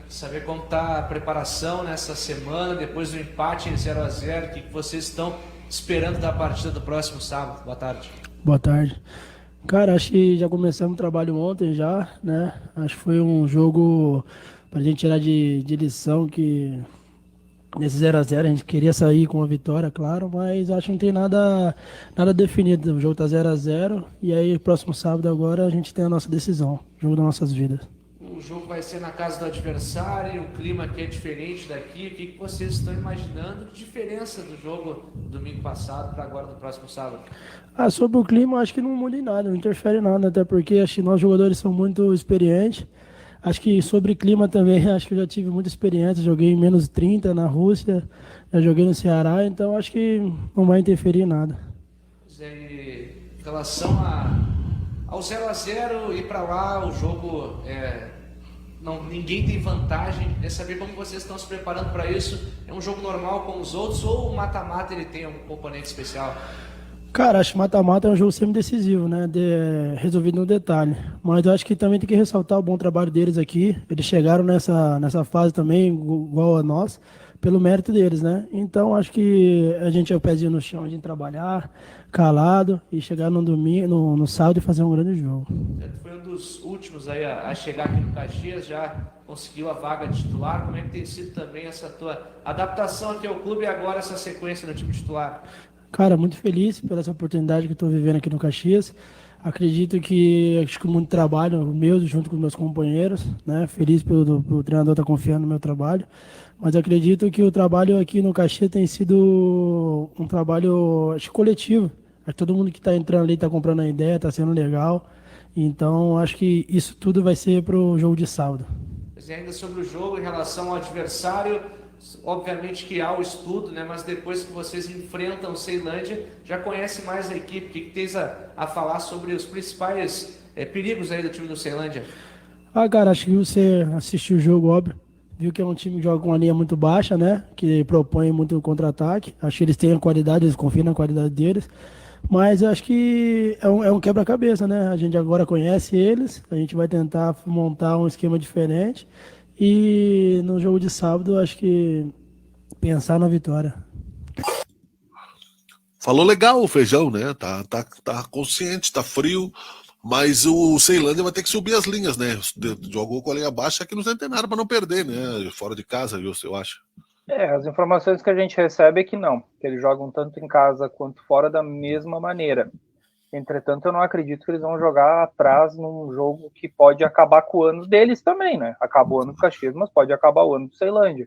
Saber como está a preparação nessa semana, depois do empate em 0-0, o que vocês estão esperando da partida do próximo sábado? Boa tarde. Boa tarde. Cara, acho que já começamos o trabalho ontem já, né? Acho que foi um jogo pra gente tirar de lição, que nesse 0-0 a gente queria sair com uma vitória, claro, mas acho que não tem nada definido. O jogo tá 0-0 e aí próximo sábado agora a gente tem a nossa decisão, jogo das nossas vidas. O jogo vai ser na casa do adversário, o clima aqui é diferente daqui. O que vocês estão imaginando de diferença do jogo domingo passado para agora do próximo sábado? Sobre o clima, acho que não muda em nada, não interfere em nada, até porque acho que nós jogadores somos muito experientes. Acho que sobre clima também, acho que eu já tive muita experiência, joguei em menos 30 na Rússia, já joguei no Ceará, então acho que não vai interferir em nada. Em relação ao 0-0 e para lá, o jogo ninguém tem vantagem. É saber como vocês estão se preparando para isso. É um jogo normal como os outros ou o mata-mata ele tem um componente especial? Cara, acho que mata-mata é um jogo sempre decisivo, né? Resolvido no detalhe. Mas eu acho que também tem que ressaltar o bom trabalho deles aqui. Eles chegaram nessa fase também, igual a nós, pelo mérito deles, né? Então acho que a gente é o pezinho no chão, a gente trabalhar calado e chegar no domingo, no sábado e fazer um grande jogo. Foi um dos últimos aí a chegar aqui no Caxias, já conseguiu a vaga de titular. Como é que tem sido também essa tua adaptação aqui ao clube e agora essa sequência no time titular? Cara, muito feliz pela essa oportunidade que estou vivendo aqui no Caxias. Acredito que acho que muito trabalho meu junto com meus companheiros, né? Feliz pelo treinador estar confiando no meu trabalho. Mas acredito que o trabalho aqui no Caxias tem sido um trabalho, acho, coletivo. Acho que todo mundo que está entrando ali está comprando a ideia, está sendo legal. Então acho que isso tudo vai ser para o jogo de sábado. Mas ainda sobre o jogo, em relação ao adversário, obviamente que há o estudo, né? Mas depois que vocês enfrentam o Ceilândia, já conhece mais a equipe. O que tens a falar sobre os principais perigos aí do time do Ceilândia? Cara, acho que você assistiu o jogo, óbvio. Viu que é um time que joga com uma linha muito baixa, né? Que propõe muito contra-ataque. Acho que eles têm a qualidade, eles confiam na qualidade deles. Mas eu acho que é um quebra-cabeça, né? A gente agora conhece eles, a gente vai tentar montar um esquema diferente. E no jogo de sábado, eu acho que pensar na vitória. Falou legal o Feijão, né? Tá consciente, tá frio, mas o Ceilândia vai ter que subir as linhas, né? Jogou com a linha baixa aqui no Centenário para não perder, né? Fora de casa, eu acho. As informações que a gente recebe é que não, que eles jogam tanto em casa quanto fora da mesma maneira. Entretanto, eu não acredito que eles vão jogar atrás num jogo que pode acabar com o ano deles também, né? Acaba o ano do Caxias, mas pode acabar o ano do Ceilândia.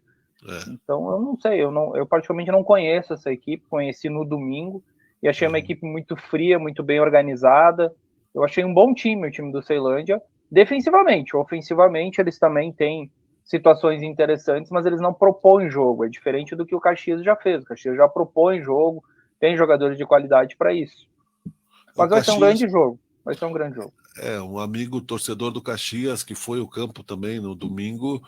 Então, eu não sei, eu particularmente não conheço essa equipe, conheci no domingo e achei uma equipe muito fria, muito bem organizada. Eu achei um bom time, o time do Ceilândia, defensivamente. Ofensivamente, eles também têm situações interessantes, mas eles não propõem jogo. É diferente do que o Caxias já fez. O Caxias já propõe jogo, tem jogadores de qualidade para isso. Mas vai ser um grande jogo. Vai ser um grande jogo. Um amigo torcedor do Caxias, que foi ao campo também no domingo,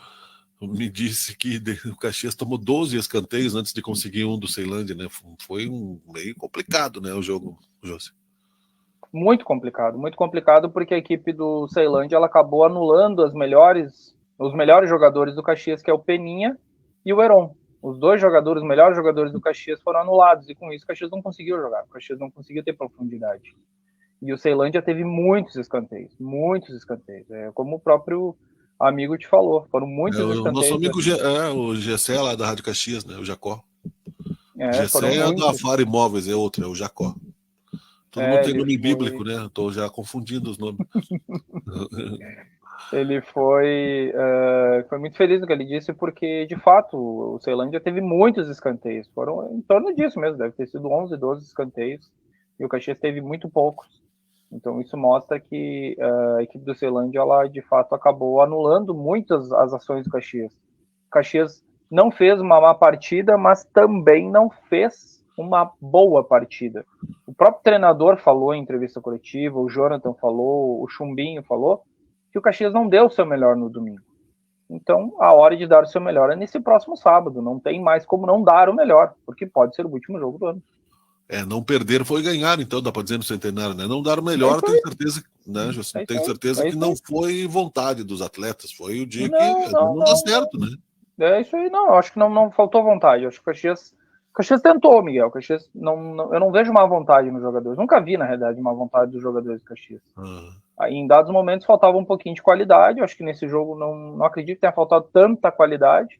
me disse que o Caxias tomou 12 escanteios antes de conseguir um do Ceilândia, né? Foi meio complicado, né, o jogo, José? Muito complicado porque a equipe do Ceilândia ela acabou anulando os melhores jogadores do Caxias, que é o Peninha e o Heron. Os melhores jogadores do Caxias foram anulados, e com isso o Caxias não conseguiu jogar, o Caxias não conseguiu ter profundidade. E o Ceilândia teve muitos escanteios. Como o próprio amigo te falou, foram muitos escanteios. O nosso amigo o Gessé lá da Rádio Caxias, né, o Jacó. Gessé é da Afara Imóveis, é outro, é o Jacó. Todo mundo tem nome bíblico, né? Estou já confundindo os nomes. Ele foi muito feliz no que ele disse, porque, de fato, o Ceilândia teve muitos escanteios. Foram em torno disso mesmo, deve ter sido 11, 12 escanteios, e o Caxias teve muito poucos. Então, isso mostra que a equipe do Ceilândia, ela, de fato, acabou anulando muitas as ações do Caxias. O Caxias não fez uma má partida, mas também não fez uma boa partida. O próprio treinador falou em entrevista coletiva, o Jonathan falou, o Chumbinho falou, que o Caxias não deu o seu melhor no domingo. Então, a hora de dar o seu melhor é nesse próximo sábado. Não tem mais como não dar o melhor, porque pode ser o último jogo do ano. Não perder foi ganhar, então, dá para dizer no Centenário, né? Não dar o melhor, tenho certeza, né, José? Tenho certeza que não foi vontade dos atletas, foi o dia que não dá certo, né? É isso aí, não. Acho que não faltou vontade. Acho que o Caxias tentou, Miguel. O Caxias eu não vejo má vontade nos jogadores. Nunca vi, na realidade, má vontade dos jogadores do Caxias. Aí, em dados momentos faltava um pouquinho de qualidade. Eu acho que nesse jogo não acredito que tenha faltado tanta qualidade,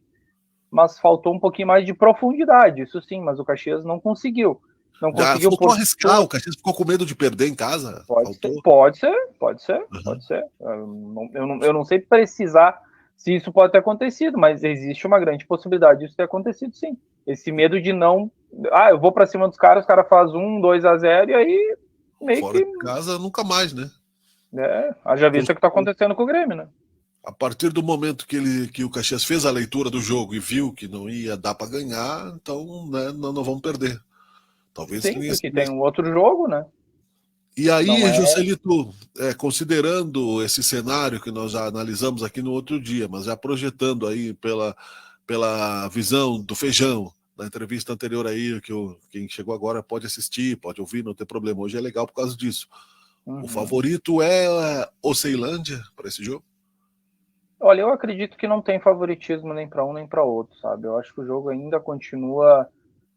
mas faltou um pouquinho mais de profundidade, isso sim, mas o Caxias não conseguiu. Faltou arriscar, o Caxias ficou com medo de perder em casa? Pode ser. Eu não sei precisar se isso pode ter acontecido, mas existe uma grande possibilidade disso ter acontecido, sim. Esse medo de não... eu vou pra cima dos caras, os caras fazem 1-2-0 e aí meio fora de casa nunca mais, né? Haja vista o que tá acontecendo com o Grêmio, né? A partir do momento que o Caxias fez a leitura do jogo e viu que não ia dar para ganhar, então, né, não vamos perder. Talvez sim, porque tem um outro jogo, né? E aí, Joselito, considerando esse cenário que nós já analisamos aqui no outro dia, mas já projetando aí pela visão do Feijão, na entrevista anterior aí, quem chegou agora pode assistir, pode ouvir, não tem problema. Hoje é legal por causa disso. O favorito é o Ceilândia para esse jogo? Olha, eu acredito que não tem favoritismo nem para um nem para outro, sabe? Eu acho que o jogo ainda continua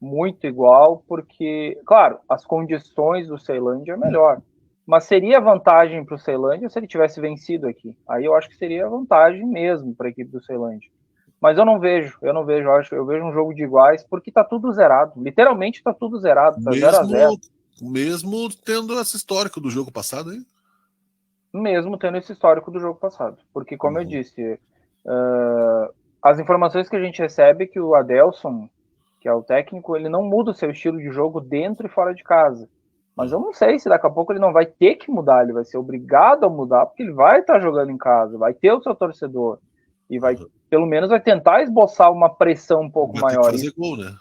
muito igual, porque, claro, as condições do Ceilândia é melhor, mas seria vantagem para o Ceilândia se ele tivesse vencido aqui. Aí eu acho que seria vantagem mesmo para a equipe do Ceilândia. Mas eu vejo um jogo de iguais, porque tá tudo zerado. Literalmente tá tudo zerado, tá 0-0. Mesmo tendo esse histórico do jogo passado aí? Mesmo tendo esse histórico do jogo passado. Porque, como eu disse, as informações que a gente recebe é que o Adelson, que é o técnico, ele não muda o seu estilo de jogo dentro e fora de casa. Mas eu não sei se daqui a pouco ele não vai ter que mudar, ele vai ser obrigado a mudar, porque ele vai estar jogando em casa, vai ter o seu torcedor. E vai, pelo menos vai tentar esboçar uma pressão um pouco maior. Vai ter que fazer gol, né?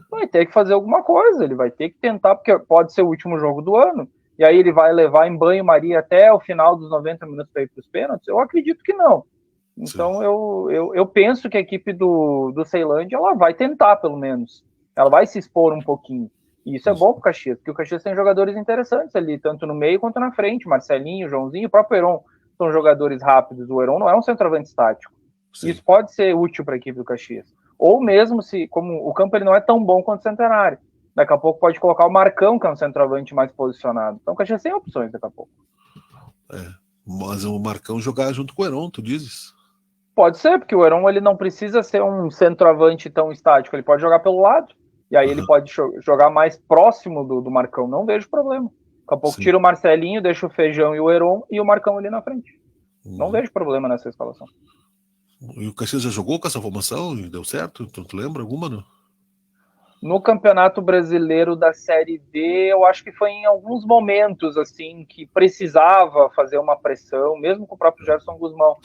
Vai ter que fazer alguma coisa, ele vai ter que tentar, porque pode ser o último jogo do ano, e aí ele vai levar em banho-maria até o final dos 90 minutos para ir para os pênaltis? Eu acredito que não. Então eu penso que a equipe do Ceilândia, ela vai tentar, pelo menos. Ela vai se expor um pouquinho. E isso é bom para o Caxias, porque o Caxias tem jogadores interessantes ali, tanto no meio quanto na frente. Marcelinho, Joãozinho, o próprio Heron são jogadores rápidos. O Heron não é um centroavante estático. Sim. Isso pode ser útil para a equipe do Caxias. Ou mesmo se, como o campo ele não é tão bom quanto o Centenário, daqui a pouco pode colocar o Marcão, que é um centroavante mais posicionado. Então o Caxias tem opções daqui a pouco. Mas o Marcão jogar junto com o Heron, tu dizes? Pode ser, porque o Heron ele não precisa ser um centroavante tão estático, ele pode jogar pelo lado, e aí ele pode jogar mais próximo do Marcão, não vejo problema. Daqui a pouco tira o Marcelinho, deixa o Feijão e o Heron, e o Marcão ali na frente. Não vejo problema nessa escalação. E o Caxias já jogou com essa formação e deu certo? Então, tu lembra alguma, não? No Campeonato Brasileiro da Série D, eu acho que foi em alguns momentos, assim, que precisava fazer uma pressão, mesmo com o próprio Gerson Guzmão.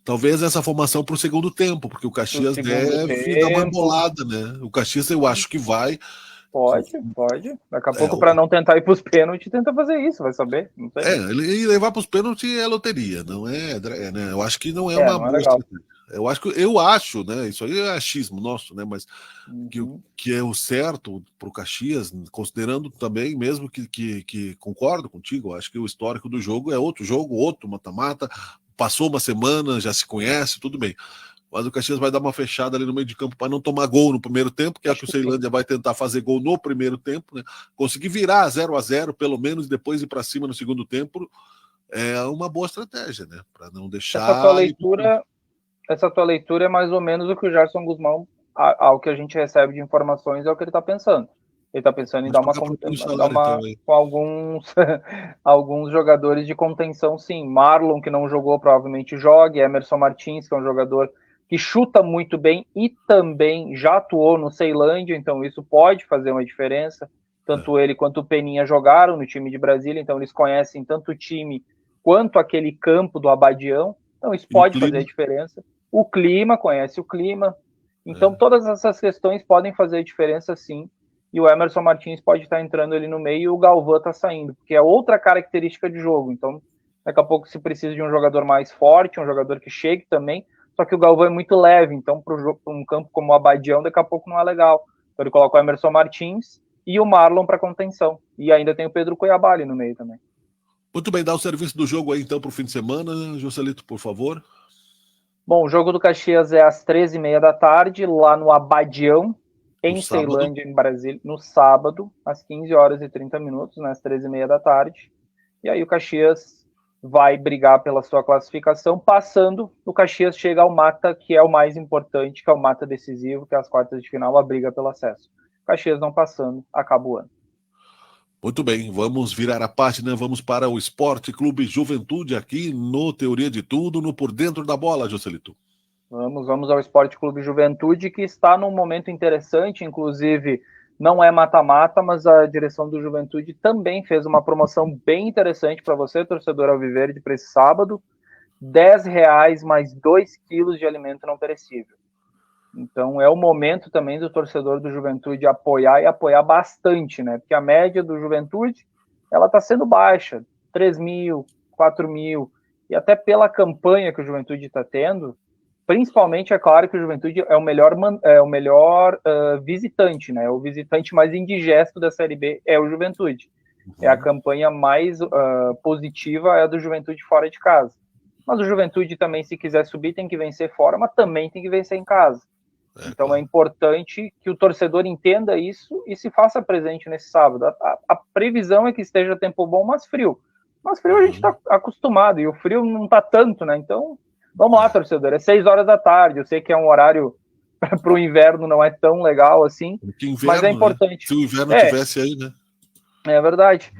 Talvez essa formação para o segundo tempo, porque o Caxias deve dar uma embolada, né? O Caxias eu acho que vai... Pode. Daqui a pouco, para não tentar ir para os pênaltis, tenta fazer isso, vai saber. Não sei. Ele levar para os pênaltis é loteria, não é, né? Eu acho que não é uma boa estratégia. Eu acho, né? Isso aí é achismo nosso, né? Mas que é o certo para o Caxias, considerando também, mesmo que concordo contigo, acho que o histórico do jogo é outro jogo, outro mata-mata, passou uma semana, já se conhece, tudo bem. Mas o Caxias vai dar uma fechada ali no meio de campo para não tomar gol no primeiro tempo, que acho que o Ceilândia vai tentar fazer gol no primeiro tempo, né? Conseguir virar 0-0, pelo menos, e depois ir para cima no segundo tempo, é uma boa estratégia, né? Para não deixar... Essa tua leitura é mais ou menos o que o Gerson Guzmão, ao que a gente recebe de informações, é o que ele está pensando. Ele está pensando em dar uma com alguns jogadores de contenção, sim. Marlon, que não jogou, provavelmente jogue. Emerson Martins, que é um jogador que chuta muito bem e também já atuou no Ceilândia, então isso pode fazer uma diferença. Tanto ele quanto o Peninha jogaram no time de Brasília, então eles conhecem tanto o time quanto aquele campo do Abadião, então isso pode fazer a diferença. O clima, conhece o clima, então todas essas questões podem fazer a diferença, sim. E o Emerson Martins pode estar entrando ali no meio e o Galvão está saindo, porque é outra característica de jogo. Então, daqui a pouco se precisa de um jogador mais forte, um jogador que chegue também, só que o Galvão é muito leve, então para um campo como o Abadião, daqui a pouco não é legal. Então ele coloca o Emerson Martins e o Marlon para contenção. E ainda tem o Pedro Cuiabá ali no meio também. Muito bem, dá o serviço do jogo aí então para o fim de semana, Joselito, por favor. Bom, o jogo do Caxias é às 13h30 da tarde, lá no Abadião, em Ceilândia, em Brasília, no sábado, às 15h30, né, às 13h30 da tarde. E aí o Caxias vai brigar pela sua classificação, passando, o Caxias chega ao mata, que é o mais importante, que é o mata decisivo, que é as quartas de final, a briga pelo acesso. O Caxias não passando, acaba o ano. Muito bem, vamos virar a página, vamos para o Esporte Clube Juventude aqui no Teoria de Tudo, no Por Dentro da Bola, Joselito. Vamos ao Esporte Clube Juventude, que está num momento interessante, inclusive não é mata-mata, mas a direção do Juventude também fez uma promoção bem interessante para você, torcedor alviverde, para esse sábado, R$10 mais 2 quilos de alimento não perecível. Então é o momento também do torcedor do Juventude apoiar e apoiar bastante, né? Porque a média do Juventude, ela está sendo baixa, 3.000, 4.000, e até pela campanha que o Juventude está tendo, principalmente, é claro que o Juventude é o melhor visitante, né? O visitante mais indigesto da Série B é o Juventude. É a campanha mais positiva, é a do Juventude fora de casa. Mas o Juventude também, se quiser subir, tem que vencer fora, mas também tem que vencer em casa. Então é importante que o torcedor entenda isso e se faça presente nesse sábado. A previsão é que esteja tempo bom, mas frio. Mas frio a gente está acostumado, e o frio não está tanto, né? Então, vamos lá, torcedor. É 6h da tarde. Eu sei que é um horário para o inverno, não é tão legal assim, inverno, mas é importante. Né? Se o inverno tivesse aí, né? É verdade.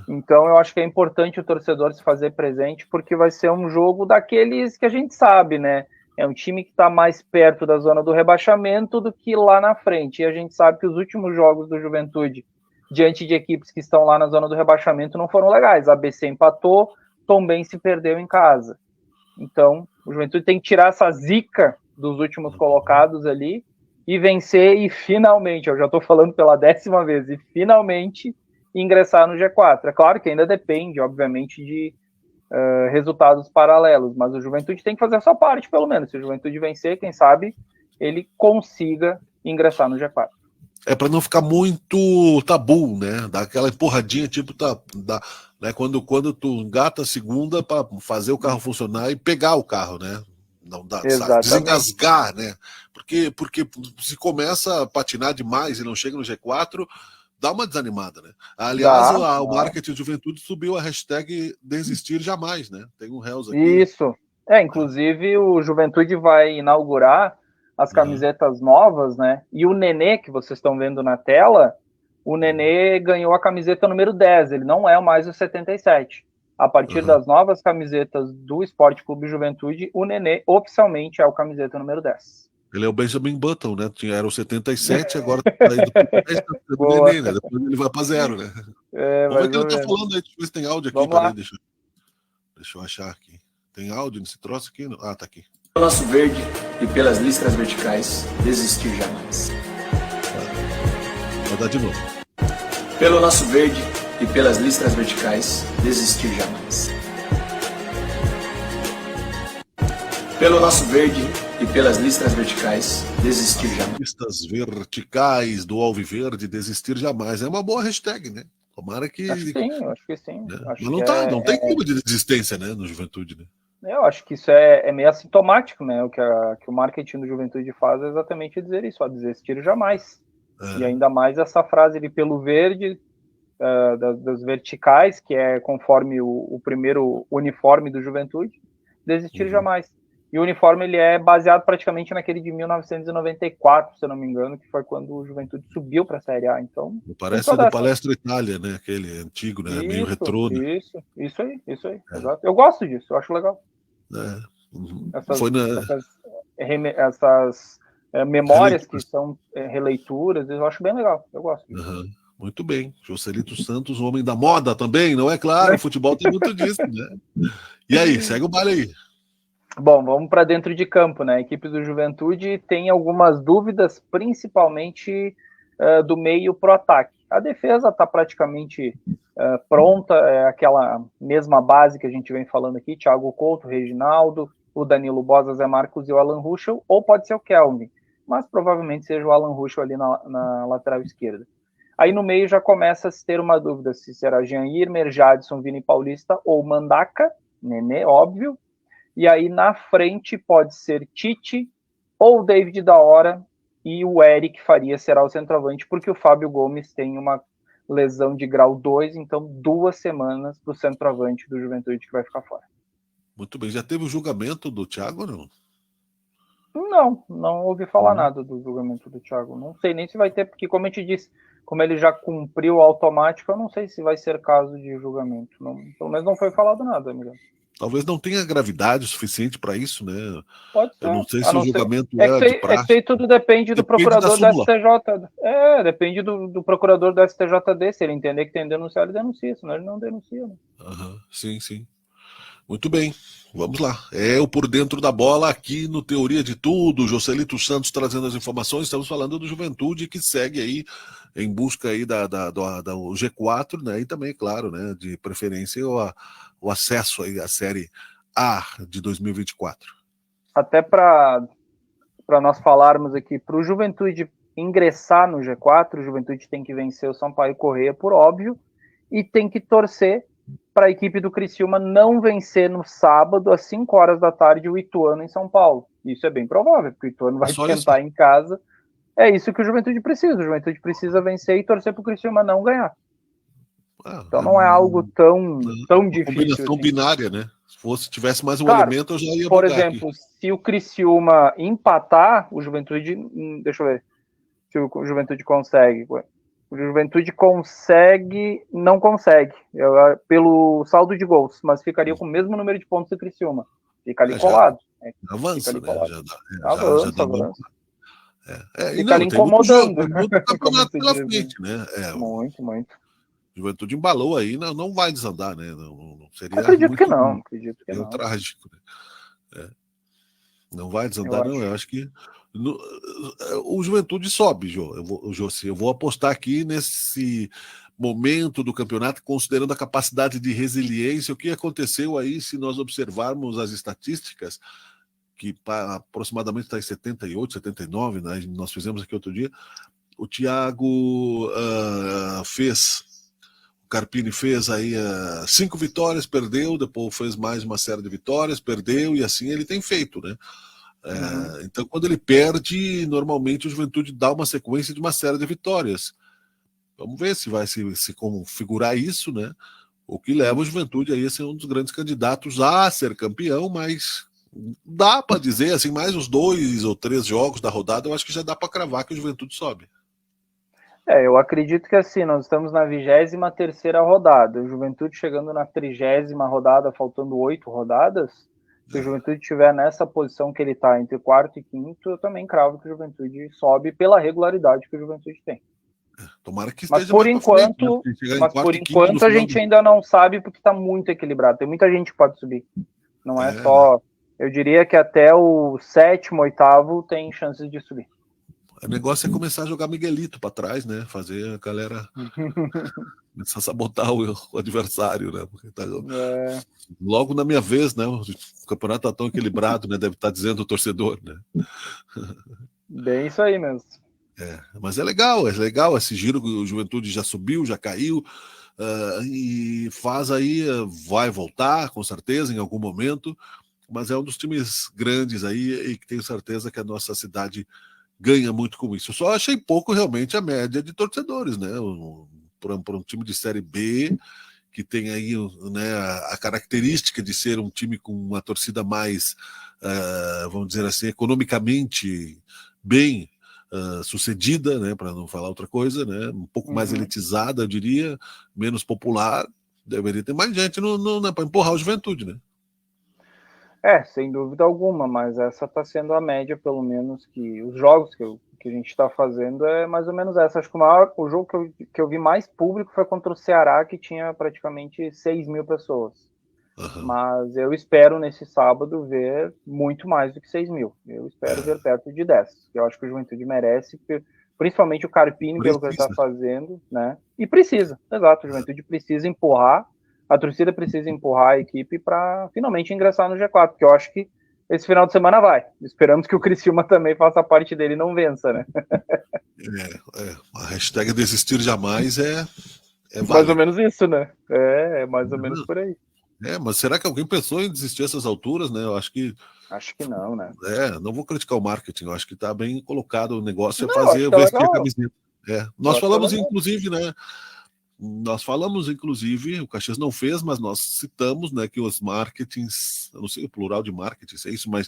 Então eu acho que é importante o torcedor se fazer presente, porque vai ser um jogo daqueles que a gente sabe, né? É um time que está mais perto da zona do rebaixamento do que lá na frente. E a gente sabe que os últimos jogos do Juventude, diante de equipes que estão lá na zona do rebaixamento, não foram legais. A ABC empatou, Tombense perdeu em casa. Então, o Juventude tem que tirar essa zica dos últimos colocados ali e vencer e finalmente, eu já estou falando pela 10ª vez, e finalmente ingressar no G4. É claro que ainda depende, obviamente, de resultados paralelos, mas o Juventude tem que fazer a sua parte, pelo menos. Se o Juventude vencer, quem sabe ele consiga ingressar no G4. É para não ficar muito tabu, né? Dar aquela empurradinha, tipo, né? Quando tu engata a segunda para fazer o carro funcionar e pegar o carro, né? Não dá, sabe? Desengasgar, né? Porque se começa a patinar demais e não chega no G4, dá uma desanimada, né? Aliás, o marketing de Juventude subiu a hashtag desistir jamais, né? Tem um réus aqui. Isso. Inclusive o Juventude vai inaugurar as camisetas novas, né? E o Nenê, que vocês estão vendo na tela, o Nenê ganhou a camiseta número 10, ele não é mais o 77. A partir das novas camisetas do Esporte Clube Juventude, o Nenê oficialmente é o camiseta número 10. Ele é o Benjamin Button, né? Era o 77, agora tá indo pro 10, tá do Nenê, né? Depois ele vai para 0, né? Vamos ver o que ele tá falando aí, deixa eu ver se tem áudio aqui. Peraí, deixa eu achar aqui. Tem áudio nesse troço aqui? Ah, tá aqui. Pelo nosso verde e pelas listras verticais, desistir jamais. Vou dar de novo. Pelo nosso verde e pelas listras verticais, desistir jamais. Pelo nosso verde e pelas listras verticais, desistir jamais. Listas verticais do Alviverde, desistir jamais. É uma boa hashtag, né? Tomara que... Acho que sim. Né? Mas não tem clube de desistência, né, no Juventude, né? Eu acho que isso é meio assintomático, né? O que o marketing do Juventude faz é exatamente dizer isso, ó, desistir jamais. E ainda mais essa frase ali, pelo verde, das verticais, que é conforme o primeiro uniforme do Juventude, desistir jamais. E o uniforme ele é baseado praticamente naquele de 1994, se eu não me engano, que foi quando o Juventude subiu para a Série A. Então, parece do Palestra Itália, né? Aquele antigo, né? Meio retrô. Né? Isso aí. Exato. Eu gosto disso, eu acho legal. Essas memórias que são releituras, eu acho bem legal, eu gosto. Muito bem. Joselito Santos, o homem da moda também, não é claro? O futebol tem muito disso, né? E aí, segue o baile aí. Bom, vamos para dentro de campo, né? A equipe do Juventude tem algumas dúvidas, principalmente do meio pro ataque. A defesa está praticamente pronta, é aquela mesma base que a gente vem falando aqui, Thiago Couto, Reginaldo, o Danilo Bosa, Zé Marcos e o Alan Ruschel, ou pode ser o Kelvin, mas provavelmente seja o Alan Ruschel ali na lateral esquerda. Aí no meio já começa a se ter uma dúvida se será Jean Irmer, Jadson, Vini Paulista ou Mandaca, Nenê, óbvio. E aí na frente pode ser Tite ou David da Hora, e o Eric Faria será o centroavante, porque o Fábio Gomes tem uma lesão de grau 2, então 2 semanas para o centroavante do Juventude que vai ficar fora. Muito bem. Já teve o julgamento do Thiago ou não? Não ouvi falar nada do julgamento do Thiago. Não sei nem se vai ter, porque como eu te disse, como ele já cumpriu o automático, eu não sei se vai ser caso de julgamento. Pelo menos não foi falado nada, amigo. Talvez não tenha gravidade suficiente para isso, né? Pode ser. Eu não sei se o julgamento de praxe. É que tudo depende do procurador da STJ. Depende do procurador da STJD. Se ele entender que tem que denunciar, ele denuncia. Senão ele não denuncia. Né? Sim. Muito bem. Vamos lá. É o Por Dentro da Bola aqui no Teoria de Tudo. Joselito Santos trazendo as informações. Estamos falando do Juventude que segue aí em busca aí do G4, né? E também, claro, né? De preferência o acesso aí à Série A de 2024. Até para nós falarmos aqui, para o Juventude ingressar no G4, o Juventude tem que vencer o Sampaio Corrêa, por óbvio, e tem que torcer para a equipe do Criciúma não vencer no sábado, às 5 horas da tarde, o Ituano em São Paulo. Isso é bem provável, porque o Ituano vai tentar em casa. É isso que o Juventude precisa. O Juventude precisa vencer e torcer para o Criciúma não ganhar. Então não é algo tão difícil. Combinação assim. Binária, né? Se tivesse mais um elemento, eu já ia por exemplo, aqui. Se o Criciúma empatar, o Juventude... Deixa eu ver se o Juventude consegue. O Juventude não consegue, pelo saldo de gols, mas ficaria com o mesmo número de pontos do Criciúma. Fica ali colado. Avança, fica ali colado. Avança. Fica ali incomodando. Muito campeonato pela frente, né? Muito. Juventude embalou aí, não vai desandar, né? Não seria acredito que não. Trágico, né? Não vai desandar, não. Eu acho que o Juventude sobe, Jô. Eu vou apostar aqui nesse momento do campeonato, considerando a capacidade de resiliência. O que aconteceu aí, se nós observarmos as estatísticas, que aproximadamente está em 78, 79, né? Nós fizemos aqui outro dia. O Thiago o Carpini fez aí 5 vitórias, perdeu, depois fez mais uma série de vitórias, perdeu, e assim ele tem feito, né? Então, quando ele perde, normalmente o Juventude dá uma sequência de uma série de vitórias. Vamos ver se vai se configurar isso, né? O que leva o Juventude aí a ser um dos grandes candidatos a ser campeão, mas dá para dizer, assim, mais uns 2 ou 3 jogos da rodada, eu acho que já dá para cravar que o Juventude sobe. Eu acredito que assim, nós estamos na 23ª rodada, o Juventude chegando na 30ª rodada, faltando 8 rodadas, se o Juventude estiver nessa posição que ele está, entre 4º e 5º, eu também cravo que o Juventude sobe pela regularidade que o Juventude tem. Tomara que esteja mas por mais enquanto, frente, né? mas por enquanto a gente ainda não sabe, porque está muito equilibrado, tem muita gente que pode subir, não é só, eu diria que até o 7º, 8º tem chances de subir. O negócio é começar a jogar Miguelito para trás, né? Fazer a galera começar a sabotar o adversário, né? Porque logo na minha vez, né? O campeonato tá tão equilibrado, né? Deve estar dizendo o torcedor, né? Bem isso aí mesmo. Mas é legal esse giro. O Juventude já subiu, já caiu, e faz aí, vai voltar com certeza em algum momento, mas é um dos times grandes aí e que tenho certeza que a nossa cidade ganha muito com isso. Eu só achei pouco realmente a média de torcedores, né? Para um time de Série B, que tem aí, né, a característica de ser um time com uma torcida mais, vamos dizer assim, economicamente bem sucedida, né, para não falar outra coisa, né, um pouco mais elitizada, eu diria, menos popular, deveria ter mais gente para empurrar o Juventude, né? Sem dúvida alguma, mas essa está sendo a média, pelo menos, que os jogos que a gente está fazendo é mais ou menos essa. Acho que o jogo que eu vi mais público foi contra o Ceará, que tinha praticamente 6.000 pessoas. Mas eu espero nesse sábado ver muito mais do que 6.000. Eu espero ver perto de 10. Eu acho que o Juventude merece, principalmente o Carpini, pelo que ele está fazendo, né? E precisa, exato, o Juventude precisa empurrar. A torcida precisa empurrar a equipe para finalmente ingressar no G4, porque eu acho que esse final de semana vai. Esperamos que o Criciúma também faça parte dele e não vença, né? A hashtag desistir jamais é mais ou menos isso, né? É mais ou menos por aí. Mas será que alguém pensou em desistir essas alturas, né? Eu acho que não, né? Não vou criticar o marketing, eu acho que está bem colocado o negócio, vestir a camiseta. Nós falamos, inclusive, né? Nós falamos, inclusive, o Caxias não fez, mas nós citamos, né, que os marketings, eu não sei o plural de marketing, se é isso, mas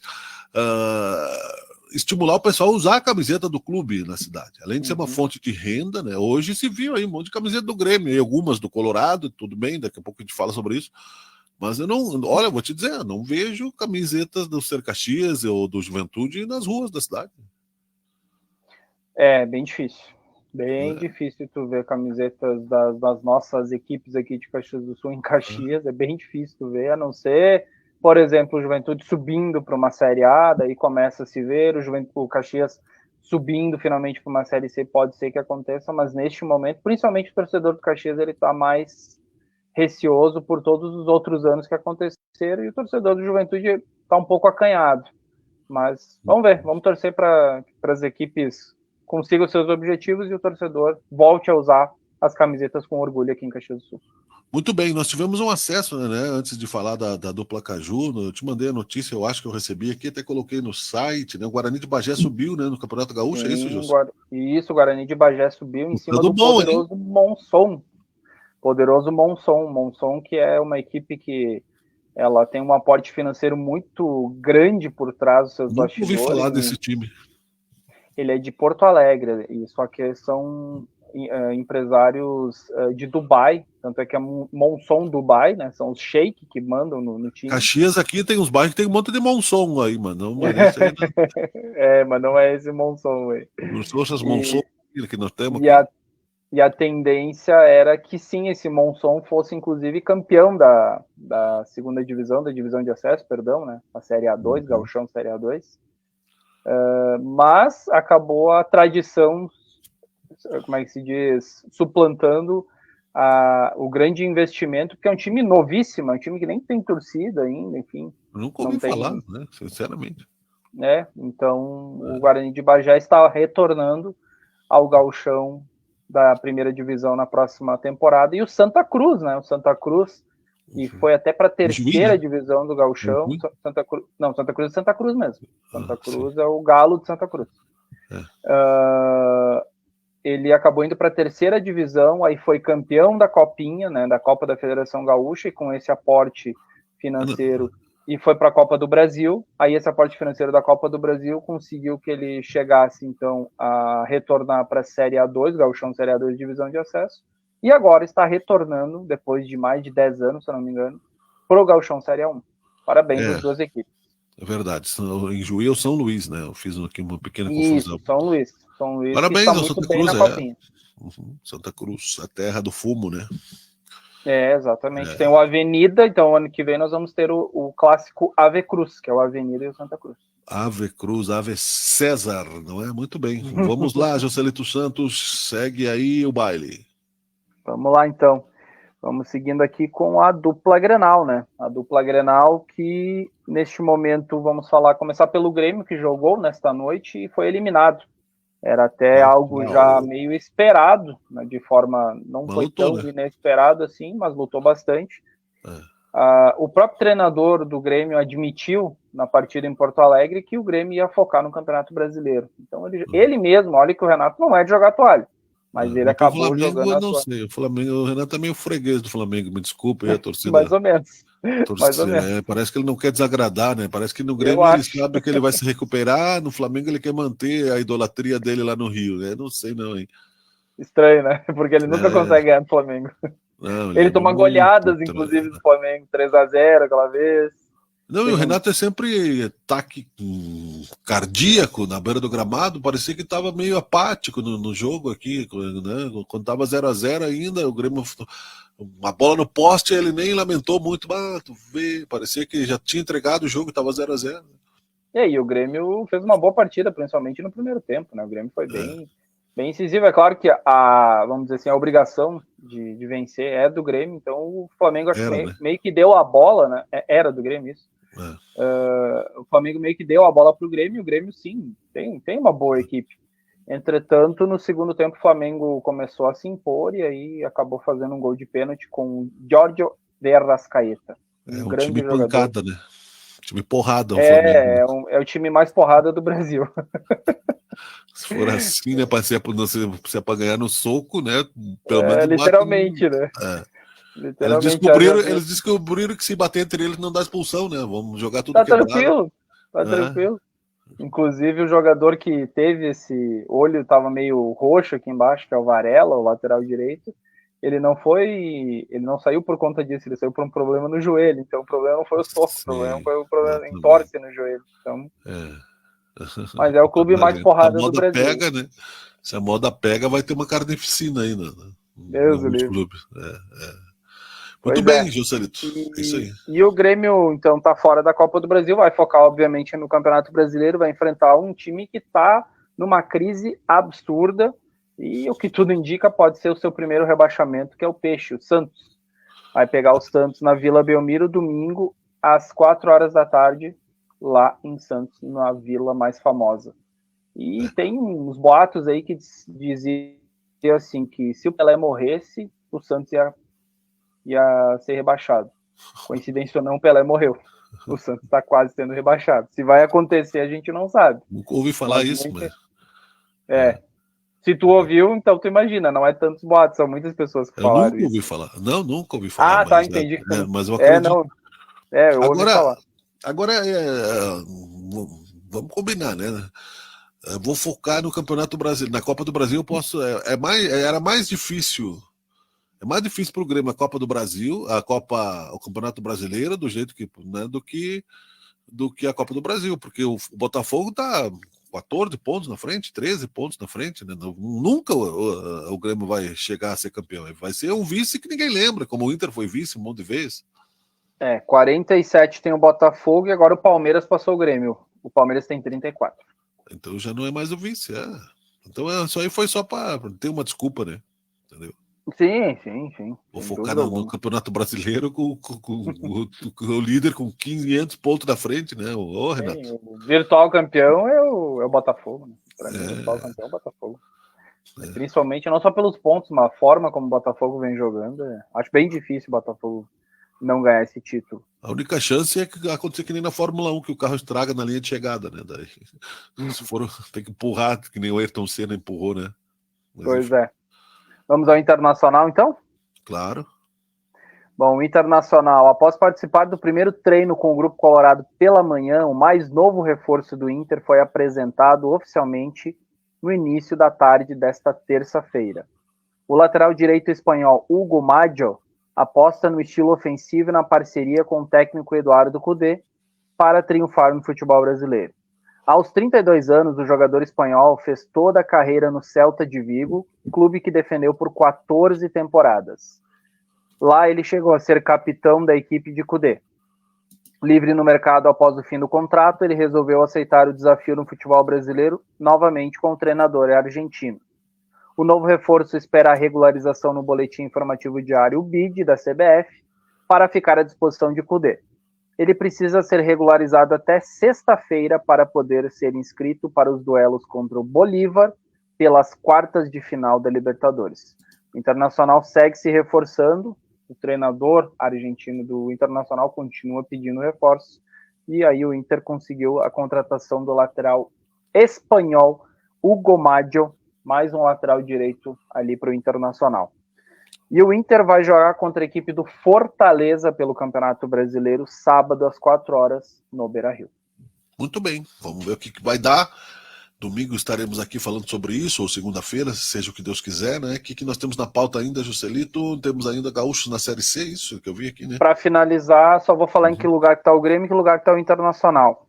estimular o pessoal a usar a camiseta do clube na cidade. Além de ser uma fonte de renda, né, hoje se viu aí um monte de camiseta do Grêmio, e algumas do Colorado, tudo bem, daqui a pouco a gente fala sobre isso, mas eu vou te dizer, eu não vejo camisetas do Ser Caxias ou do Juventude nas ruas da cidade. É bem difícil. Bem difícil tu ver camisetas das nossas equipes aqui de Caxias do Sul em Caxias, é bem difícil tu ver, a não ser, por exemplo, o Juventude subindo para uma Série A, daí começa a se ver, o Caxias subindo finalmente para uma Série C, pode ser que aconteça, mas neste momento, principalmente o torcedor do Caxias, ele está mais receoso por todos os outros anos que aconteceram, e o torcedor do Juventude está um pouco acanhado, mas vamos ver, vamos torcer para as equipes consiga os seus objetivos e o torcedor volte a usar as camisetas com orgulho aqui em Caxias do Sul. Muito bem, nós tivemos um acesso, né, antes de falar da dupla Caju, eu te mandei a notícia, eu acho que eu recebi aqui, até coloquei no site, né, o Guarani de Bagé subiu, né, no Campeonato Gaúcho, é isso, Gilson? Isso, o Guarani de Bagé subiu em cima do poderoso Monson. Poderoso Monson, que é uma equipe que ela tem um aporte financeiro muito grande por trás dos seus bastidores. Nunca ouvi falar desse time. Ele é de Porto Alegre, só que são empresários de Dubai, tanto é que é Monson Dubai, né? São os sheik que mandam no time. Caxias aqui tem uns bairros que tem um monte de Monson aí, mano. Não merece aí, mas não é esse Monson aí. Não são essas Monson que nós temos. E a tendência era que sim, esse Monson fosse inclusive campeão da segunda divisão, da divisão de acesso, perdão, né? A Série A2, Gauchão Série A2. Mas acabou a tradição, como é que se diz, suplantando o grande investimento, porque é um time novíssimo, é um time que nem tem torcida ainda, enfim. Nunca ouvi falar, né? Sinceramente. Então, o Guarani de Bagé está retornando ao Gauchão da primeira divisão na próxima temporada, e o Santa Cruz, né? O Santa Cruz, que foi até para a terceira divisão do Gauchão. Santa Cruz é Santa Cruz mesmo. Santa Cruz é o Galo de Santa Cruz. Ele acabou indo para a terceira divisão, aí foi campeão da Copinha, né? Da Copa da Federação Gaúcha, e com esse aporte financeiro e foi para a Copa do Brasil. Aí esse aporte financeiro da Copa do Brasil conseguiu que ele chegasse, então, a retornar para a Série A2, Gauchão Série A2, divisão de acesso, e agora está retornando, depois de mais de 10 anos, se eu não me engano, para o Gauchão Série A1. Parabéns às duas equipes. É verdade. Em Juí ou São Luís, né? Eu fiz aqui uma pequena confusão. Isso, São Luís. São Luís, parabéns que ao está muito Santa bem Cruz, na Copinha. Santa Cruz, a terra do fumo, né? Exatamente. Tem o Avenida, então ano que vem nós vamos ter o clássico Ave Cruz, que é o Avenida e o Santa Cruz. Ave Cruz, Ave César, não é? Muito bem. Vamos lá, Joselito Santos, segue aí o baile. Vamos lá, então. Vamos seguindo aqui com a dupla Grenal, né? A dupla Grenal que, neste momento, vamos começar pelo Grêmio, que jogou nesta noite e foi eliminado. Era até algo já meio esperado, né, de forma, não foi tão inesperado assim, mas lutou bastante. O próprio treinador do Grêmio admitiu na partida em Porto Alegre que o Grêmio ia focar no Campeonato Brasileiro. Então ele mesmo, olha que o Renato não é de jogar toalha, mas ele acabou Flamengo, jogando eu não sei. O Renato é meio freguês do Flamengo, me desculpe aí a torcida. Mais ou menos. Parece que ele não quer desagradar, né? Parece que no Grêmio ele sabe que ele vai se recuperar, no Flamengo ele quer manter a idolatria dele lá no Rio, né? Não sei não, hein? Estranho, né? Porque ele nunca consegue ganhar no Flamengo. Não, ele toma goleadas, inclusive, do Flamengo, 3-0 aquela vez. Não, e o Renato é sempre ataque cardíaco na beira do gramado, parecia que estava meio apático no jogo aqui, né? Quando estava 0-0 ainda, o Grêmio, uma bola no poste, ele nem lamentou muito, mas tu vê, parecia que já tinha entregado o jogo, estava 0-0. E o Grêmio fez uma boa partida, principalmente no primeiro tempo, né? O Grêmio foi bem incisivo. É claro que vamos dizer assim, a obrigação de vencer é do Grêmio, então o Flamengo meio que deu a bola, né? Era do Grêmio isso. O Flamengo meio que deu a bola para o Grêmio, e o Grêmio sim, tem uma boa equipe. Entretanto, no segundo tempo o Flamengo começou a se impor e aí acabou fazendo um gol de pênalti com o Giorgio de Arrascaeta. Um grande time jogador. pancada, né? Time porrada. É o time mais porrada do Brasil. Se for assim, né, se é para ganhar no soco, né? Pelo menos literalmente, né? Eles descobriram que se bater entre eles não dá expulsão, né? Vamos jogar tudo quebrado. Tá tranquilo. Inclusive o jogador que teve esse olho estava meio roxo aqui embaixo, que é o Varela, o lateral direito. Ele não saiu por conta disso, ele saiu por um problema no joelho. Então o problema não foi o soco, o problema foi o problema em torce no joelho. Então, mas é o clube mais porrada do Brasil. Pega, né? Se a moda pega, vai ter uma carnificina ainda. Deus do livre. Clubes. Muito bem, Joselito. É isso aí. E o Grêmio, então, tá fora da Copa do Brasil, vai focar, obviamente, no Campeonato Brasileiro, vai enfrentar um time que tá numa crise absurda, e o que tudo indica pode ser o seu primeiro rebaixamento, que é o Peixe, o Santos. Vai pegar o Santos na Vila Belmiro, domingo, às 4 da tarde, lá em Santos, na vila mais famosa. E tem uns boatos aí que diziam assim, que se o Pelé morresse, o Santos ia ser rebaixado. Coincidência ou não, o Pelé morreu. O Santos está quase sendo rebaixado. Se vai acontecer, a gente não sabe. Nunca ouvi falar isso, mas... Se tu ouviu, então tu imagina, não é tantos boatos, são muitas pessoas que falaram nunca ouvi falar. Não, nunca ouvi falar. Tá, entendi. Mas eu acredito. Eu ouvi falar. Agora, vamos combinar, né? Eu vou focar no Campeonato Brasileiro. Na Copa do Brasil eu posso. Era mais difícil. É mais difícil para o Grêmio a Copa do Brasil, o Campeonato Brasileiro, do jeito que, né, do que a Copa do Brasil, porque o Botafogo tá 14 pontos na frente, 13 pontos na frente, né? Nunca o Grêmio vai chegar a ser campeão. Vai ser um vice que ninguém lembra, como o Inter foi vice um monte de vezes. 47 tem o Botafogo e agora o Palmeiras passou o Grêmio. O Palmeiras tem 34. Então já não é mais o vice. Então isso aí foi só para ter uma desculpa, né? Entendeu? Sim. Vou focar no Campeonato Brasileiro com o líder com 500 pontos na frente, né? Renato. O virtual campeão é o Botafogo, né? Para mim, o virtual campeão é o Botafogo. Principalmente, não só pelos pontos, mas a forma como o Botafogo vem jogando. Acho bem difícil o Botafogo não ganhar esse título. A única chance é que acontecer que nem na Fórmula 1, que o carro estraga na linha de chegada, né? Daí, se for, tem que empurrar, que nem o Ayrton Senna empurrou, né? Pois é. Vamos ao Internacional, então? Claro. Bom, o Internacional, após participar do primeiro treino com o Grupo Colorado pela manhã, o mais novo reforço do Inter foi apresentado oficialmente no início da tarde desta terça-feira. O lateral direito espanhol Hugo Maggio aposta no estilo ofensivo e na parceria com o técnico Eduardo Cudê para triunfar no futebol brasileiro. Aos 32 anos, o jogador espanhol fez toda a carreira no Celta de Vigo, clube que defendeu por 14 temporadas. Lá ele chegou a ser capitão da equipe de Cudê. Livre no mercado após o fim do contrato, ele resolveu aceitar o desafio no futebol brasileiro, novamente com o treinador argentino. O novo reforço espera a regularização no boletim informativo diário, o BID, da CBF, para ficar à disposição de Cudê. Ele precisa ser regularizado até sexta-feira para poder ser inscrito para os duelos contra o Bolívar pelas quartas de final da Libertadores. O Internacional segue se reforçando, o treinador argentino do Internacional continua pedindo reforços, e aí o Inter conseguiu a contratação do lateral espanhol Hugo Maggio, mais um lateral direito ali para o Internacional. E o Inter vai jogar contra a equipe do Fortaleza pelo Campeonato Brasileiro, sábado às 4 horas, no Beira-Rio. Muito bem, vamos ver o que vai dar. Domingo estaremos aqui falando sobre isso, ou segunda-feira, seja o que Deus quiser, né? O que nós temos na pauta ainda, Juscelito? Temos ainda gaúchos na Série C, isso que eu vi aqui, né? Para finalizar, só vou falar em que lugar que está o Grêmio e que lugar que está o Internacional.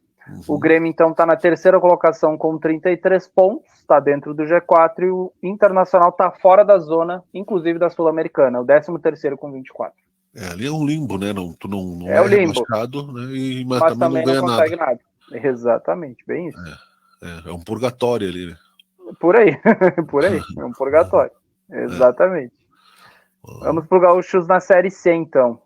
O Grêmio, então, está na terceira colocação com 33 pontos, está dentro do G4, e o Internacional está fora da zona, inclusive da Sul-Americana, o 13º com 24. Ali é um limbo, né? Tu não é o limbo, rebaixado, né? Mas também não ganha consegue nada. Exatamente, bem isso. É um purgatório ali, né? Por aí, é um purgatório. Exatamente. Vamos para o Gaúchos na Série C, então.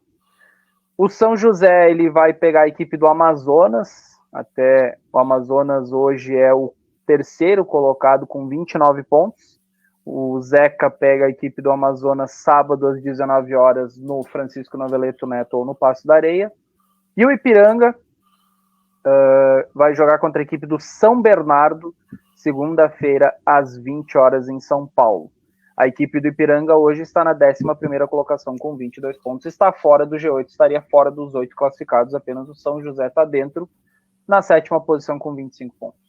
O São José, ele vai pegar a equipe do Amazonas. Até o Amazonas hoje é o terceiro colocado com 29 pontos. O Zeca pega a equipe do Amazonas sábado às 19 horas no Francisco Noveleto Neto ou no Passo da Areia. E o Ipiranga vai jogar contra a equipe do São Bernardo, segunda-feira às 20 horas em São Paulo. A equipe do Ipiranga hoje está na 11ª colocação com 22 pontos. Está fora do G8, estaria fora dos 8 classificados. Apenas o São José está dentro, na 7ª posição com 25 pontos.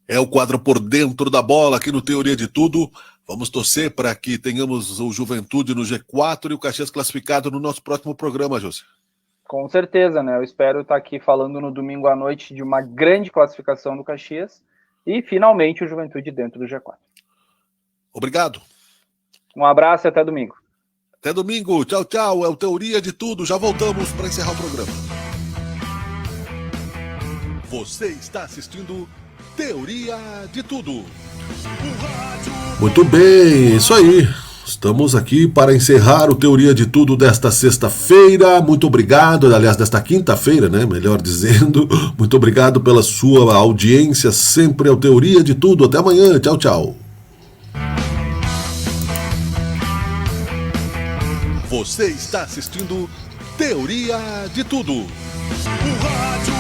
É o quadro por dentro da bola aqui no Teoria de Tudo. Vamos torcer para que tenhamos o Juventude no G4 e o Caxias classificado no nosso próximo programa, José. Com certeza, né? Eu espero estar aqui falando no domingo à noite de uma grande classificação do Caxias e finalmente o Juventude dentro do G4. Obrigado. Um abraço e até domingo. Até domingo. Tchau, tchau. É o Teoria de Tudo. Já voltamos para encerrar o programa. Você está assistindo Teoria de Tudo. Muito bem, isso aí. Estamos aqui para encerrar o Teoria de Tudo desta sexta-feira. Muito obrigado, aliás, desta quinta-feira, né? Melhor dizendo. Muito obrigado pela sua audiência. Sempre é o Teoria de Tudo. Até amanhã. Tchau, tchau. Você está assistindo Teoria de Tudo. O rádio